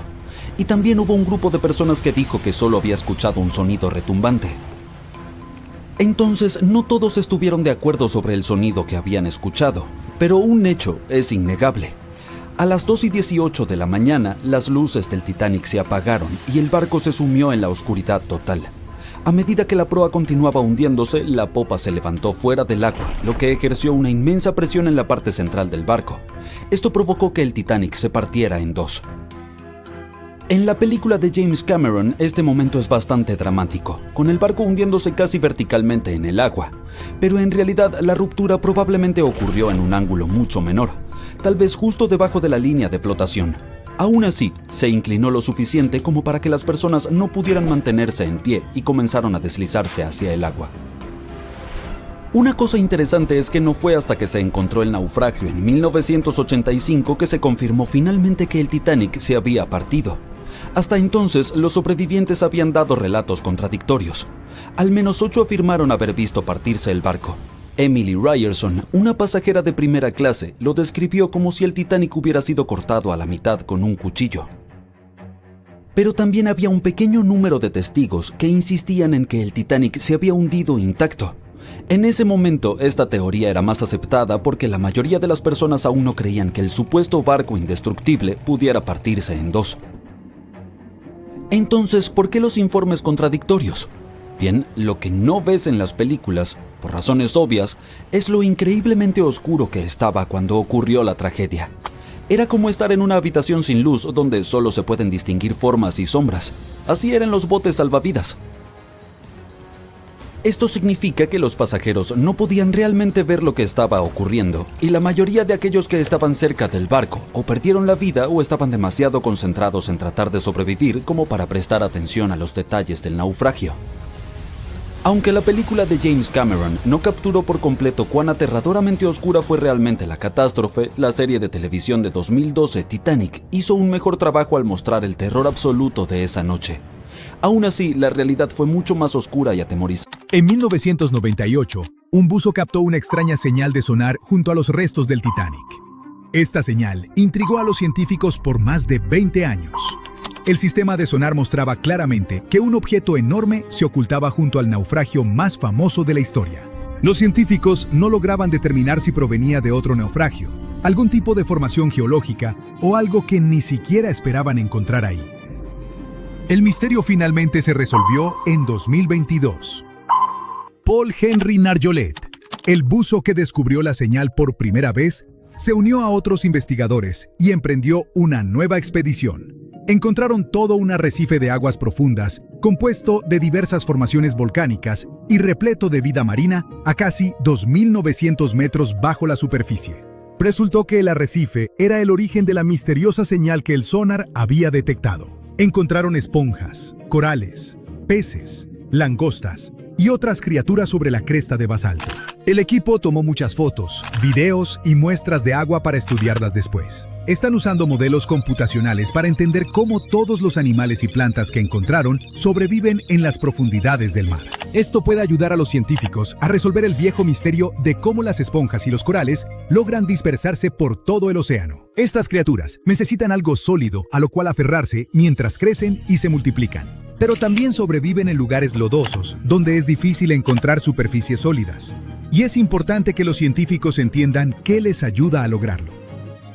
Y también hubo un grupo de personas que dijo que solo había escuchado un sonido retumbante. Entonces, no todos estuvieron de acuerdo sobre el sonido que habían escuchado, pero un hecho es innegable. A las 2:18 de la mañana, las luces del Titanic se apagaron y el barco se sumió en la oscuridad total. A medida que la proa continuaba hundiéndose, la popa se levantó fuera del agua, lo que ejerció una inmensa presión en la parte central del barco. Esto provocó que el Titanic se partiera en dos. En la película de James Cameron, este momento es bastante dramático, con el barco hundiéndose casi verticalmente en el agua. Pero en realidad, la ruptura probablemente ocurrió en un ángulo mucho menor, tal vez justo debajo de la línea de flotación. Aún así, se inclinó lo suficiente como para que las personas no pudieran mantenerse en pie y comenzaron a deslizarse hacia el agua. Una cosa interesante es que no fue hasta que se encontró el naufragio en 1985 que se confirmó finalmente que el Titanic se había partido. Hasta entonces, los sobrevivientes habían dado relatos contradictorios. Al menos 8 afirmaron haber visto partirse el barco. Emily Ryerson, una pasajera de primera clase, lo describió como si el Titanic hubiera sido cortado a la mitad con un cuchillo. Pero también había un pequeño número de testigos que insistían en que el Titanic se había hundido intacto. En ese momento, esta teoría era más aceptada porque la mayoría de las personas aún no creían que el supuesto barco indestructible pudiera partirse en dos. Entonces, ¿por qué los informes contradictorios? Bien, lo que no ves en las películas, por razones obvias, es lo increíblemente oscuro que estaba cuando ocurrió la tragedia. Era como estar en una habitación sin luz donde solo se pueden distinguir formas y sombras. Así eran los botes salvavidas. Esto significa que los pasajeros no podían realmente ver lo que estaba ocurriendo, y la mayoría de aquellos que estaban cerca del barco o perdieron la vida o estaban demasiado concentrados en tratar de sobrevivir como para prestar atención a los detalles del naufragio. Aunque la película de James Cameron no capturó por completo cuán aterradoramente oscura fue realmente la catástrofe, la serie de televisión de 2012 Titanic hizo un mejor trabajo al mostrar el terror absoluto de esa noche. Aún así, la realidad fue mucho más oscura y atemorizante. En 1998, un buzo captó una extraña señal de sonar junto a los restos del Titanic. Esta señal intrigó a los científicos por más de 20 años. El sistema de sonar mostraba claramente que un objeto enorme se ocultaba junto al naufragio más famoso de la historia. Los científicos no lograban determinar si provenía de otro naufragio, algún tipo de formación geológica o algo que ni siquiera esperaban encontrar ahí. El misterio finalmente se resolvió en 2022. Paul Henry Nargeolet, el buzo que descubrió la señal por primera vez, se unió a otros investigadores y emprendió una nueva expedición. Encontraron todo un arrecife de aguas profundas, compuesto de diversas formaciones volcánicas y repleto de vida marina a casi 2.900 metros bajo la superficie. Resultó que el arrecife era el origen de la misteriosa señal que el sonar había detectado. Encontraron esponjas, corales, peces, langostas y otras criaturas sobre la cresta de basalto. El equipo tomó muchas fotos, videos y muestras de agua para estudiarlas después. Están usando modelos computacionales para entender cómo todos los animales y plantas que encontraron sobreviven en las profundidades del mar. Esto puede ayudar a los científicos a resolver el viejo misterio de cómo las esponjas y los corales logran dispersarse por todo el océano. Estas criaturas necesitan algo sólido a lo cual aferrarse mientras crecen y se multiplican. Pero también sobreviven en lugares lodosos, donde es difícil encontrar superficies sólidas. Y es importante que los científicos entiendan qué les ayuda a lograrlo.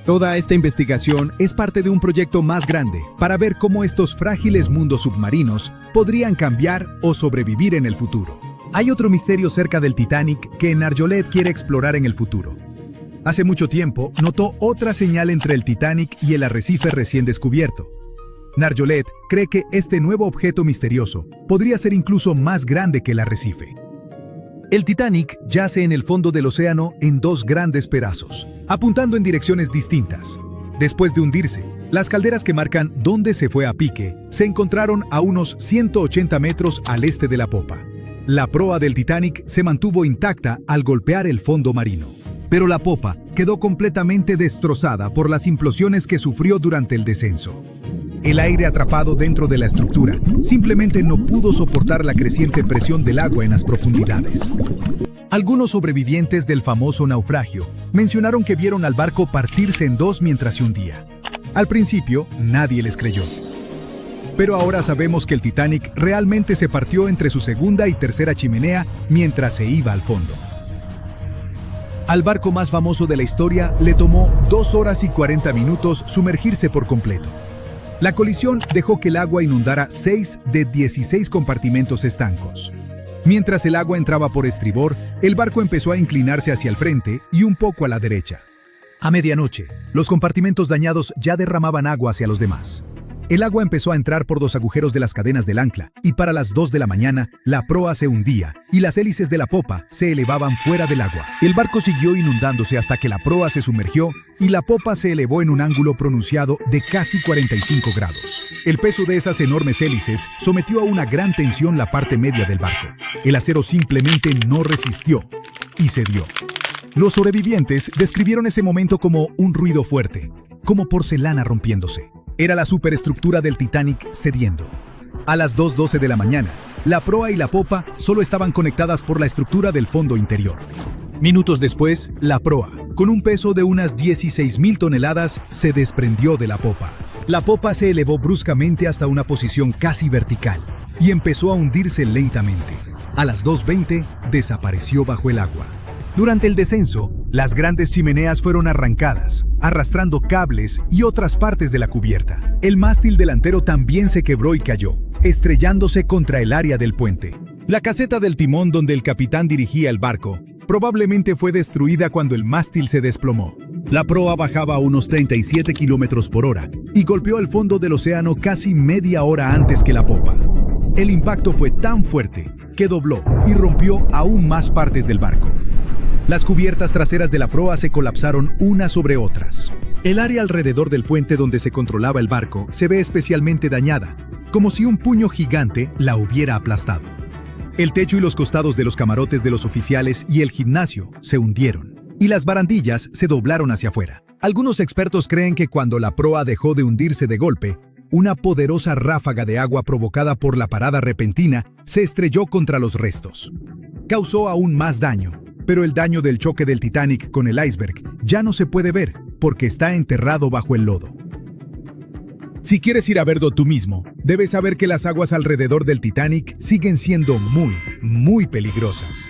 Toda esta investigación es parte de un proyecto más grande para ver cómo estos frágiles mundos submarinos podrían cambiar o sobrevivir en el futuro. Hay otro misterio cerca del Titanic que Nargeolet quiere explorar en el futuro. Hace mucho tiempo notó otra señal entre el Titanic y el arrecife recién descubierto. Nargeolet cree que este nuevo objeto misterioso podría ser incluso más grande que el arrecife. El Titanic yace en el fondo del océano en dos grandes pedazos, apuntando en direcciones distintas. Después de hundirse, las calderas que marcan dónde se fue a pique se encontraron a unos 180 metros al este de la popa. La proa del Titanic se mantuvo intacta al golpear el fondo marino. Pero la popa quedó completamente destrozada por las implosiones que sufrió durante el descenso. El aire atrapado dentro de la estructura simplemente no pudo soportar la creciente presión del agua en las profundidades. Algunos sobrevivientes del famoso naufragio mencionaron que vieron al barco partirse en dos mientras se hundía. Al principio, nadie les creyó. Pero ahora sabemos que el Titanic realmente se partió entre su segunda y tercera chimenea mientras se iba al fondo. Al barco más famoso de la historia le tomó 2 horas y 40 minutos sumergirse por completo. La colisión dejó que el agua inundara 6 de 16 compartimentos estancos. Mientras el agua entraba por estribor, el barco empezó a inclinarse hacia el frente y un poco a la derecha. A medianoche, los compartimentos dañados ya derramaban agua hacia los demás. El agua empezó a entrar por los agujeros de las cadenas del ancla y para las 2 de la mañana, la proa se hundía y las hélices de la popa se elevaban fuera del agua. El barco siguió inundándose hasta que la proa se sumergió y la popa se elevó en un ángulo pronunciado de casi 45 grados. El peso de esas enormes hélices sometió a una gran tensión la parte media del barco. El acero simplemente no resistió y cedió. Los sobrevivientes describieron ese momento como un ruido fuerte, como porcelana rompiéndose. Era la superestructura del Titanic cediendo. A las 2:12 de la mañana, la proa y la popa solo estaban conectadas por la estructura del fondo interior. Minutos después, la proa, con un peso de unas 16.000 toneladas, se desprendió de la popa. La popa se elevó bruscamente hasta una posición casi vertical y empezó a hundirse lentamente. A las 2:20, desapareció bajo el agua. Durante el descenso, las grandes chimeneas fueron arrancadas, arrastrando cables y otras partes de la cubierta. El mástil delantero también se quebró y cayó, estrellándose contra el área del puente. La caseta del timón donde el capitán dirigía el barco probablemente fue destruida cuando el mástil se desplomó. La proa bajaba a unos 37 kilómetros por hora y golpeó el fondo del océano casi media hora antes que la popa. El impacto fue tan fuerte que dobló y rompió aún más partes del barco. Las cubiertas traseras de la proa se colapsaron unas sobre otras. El área alrededor del puente donde se controlaba el barco se ve especialmente dañada, como si un puño gigante la hubiera aplastado. El techo y los costados de los camarotes de los oficiales y el gimnasio se hundieron, y las barandillas se doblaron hacia afuera. Algunos expertos creen que cuando la proa dejó de hundirse de golpe, una poderosa ráfaga de agua provocada por la parada repentina se estrelló contra los restos. Causó aún más daño, pero el daño del choque del Titanic con el iceberg ya no se puede ver porque está enterrado bajo el lodo. Si quieres ir a verlo tú mismo, debes saber que las aguas alrededor del Titanic siguen siendo muy peligrosas.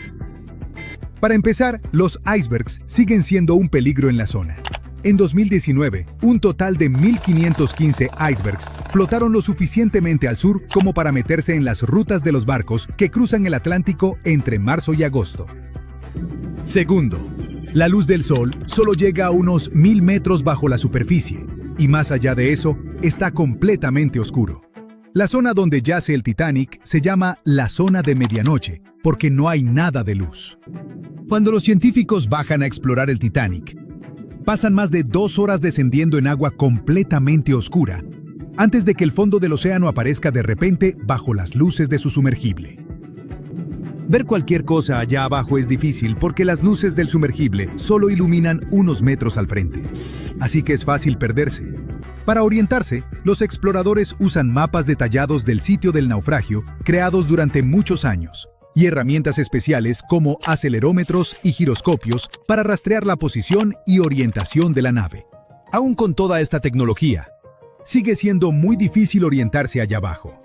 Para empezar, los icebergs siguen siendo un peligro en la zona. En 2019, un total de 1.515 icebergs flotaron lo suficientemente al sur como para meterse en las rutas de los barcos que cruzan el Atlántico entre marzo y agosto. Segundo, la luz del sol solo llega a unos 1.000 metros bajo la superficie, y más allá de eso, está completamente oscuro. La zona donde yace el Titanic se llama la zona de medianoche, porque no hay nada de luz. Cuando los científicos bajan a explorar el Titanic, pasan más de 2 horas descendiendo en agua completamente oscura, antes de que el fondo del océano aparezca de repente bajo las luces de su sumergible. Ver cualquier cosa allá abajo es difícil porque las luces del sumergible solo iluminan unos metros al frente, así que es fácil perderse. Para orientarse, los exploradores usan mapas detallados del sitio del naufragio creados durante muchos años y herramientas especiales como acelerómetros y giroscopios para rastrear la posición y orientación de la nave. Aún con toda esta tecnología, sigue siendo muy difícil orientarse allá abajo.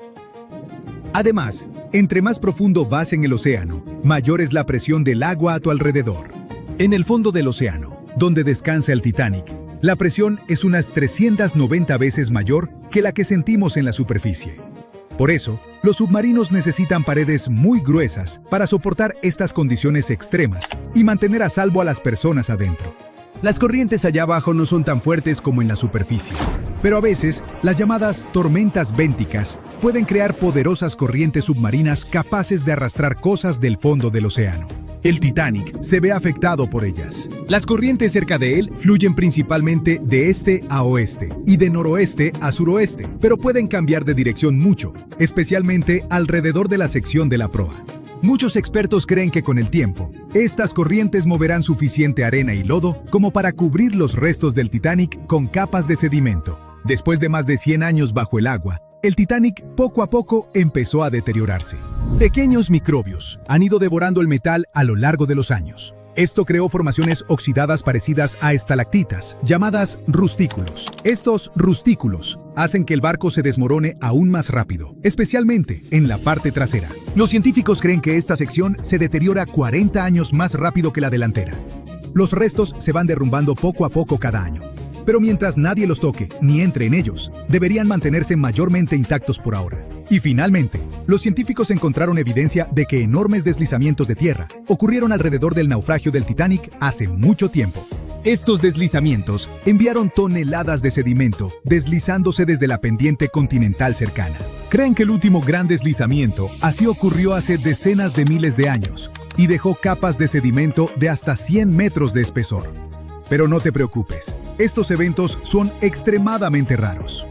Además, entre más profundo vas en el océano, mayor es la presión del agua a tu alrededor. En el fondo del océano, donde descansa el Titanic, la presión es unas 390 veces mayor que la que sentimos en la superficie. Por eso, los submarinos necesitan paredes muy gruesas para soportar estas condiciones extremas y mantener a salvo a las personas adentro. Las corrientes allá abajo no son tan fuertes como en la superficie, pero a veces las llamadas tormentas bénticas pueden crear poderosas corrientes submarinas capaces de arrastrar cosas del fondo del océano. El Titanic se ve afectado por ellas. Las corrientes cerca de él fluyen principalmente de este a oeste y de noroeste a suroeste, pero pueden cambiar de dirección mucho, especialmente alrededor de la sección de la proa. Muchos expertos creen que con el tiempo, estas corrientes moverán suficiente arena y lodo como para cubrir los restos del Titanic con capas de sedimento. Después de más de 100 años bajo el agua, el Titanic poco a poco empezó a deteriorarse. Pequeños microbios han ido devorando el metal a lo largo de los años. Esto creó formaciones oxidadas parecidas a estalactitas, llamadas rustículos. Estos rustículos hacen que el barco se desmorone aún más rápido, especialmente en la parte trasera. Los científicos creen que esta sección se deteriora 40 años más rápido que la delantera. Los restos se van derrumbando poco a poco cada año. Pero mientras nadie los toque ni entre en ellos, deberían mantenerse mayormente intactos por ahora. Y finalmente, los científicos encontraron evidencia de que enormes deslizamientos de tierra ocurrieron alrededor del naufragio del Titanic hace mucho tiempo. Estos deslizamientos enviaron toneladas de sedimento deslizándose desde la pendiente continental cercana. Creen que el último gran deslizamiento así ocurrió hace decenas de miles de años y dejó capas de sedimento de hasta 100 metros de espesor. Pero no te preocupes, estos eventos son extremadamente raros.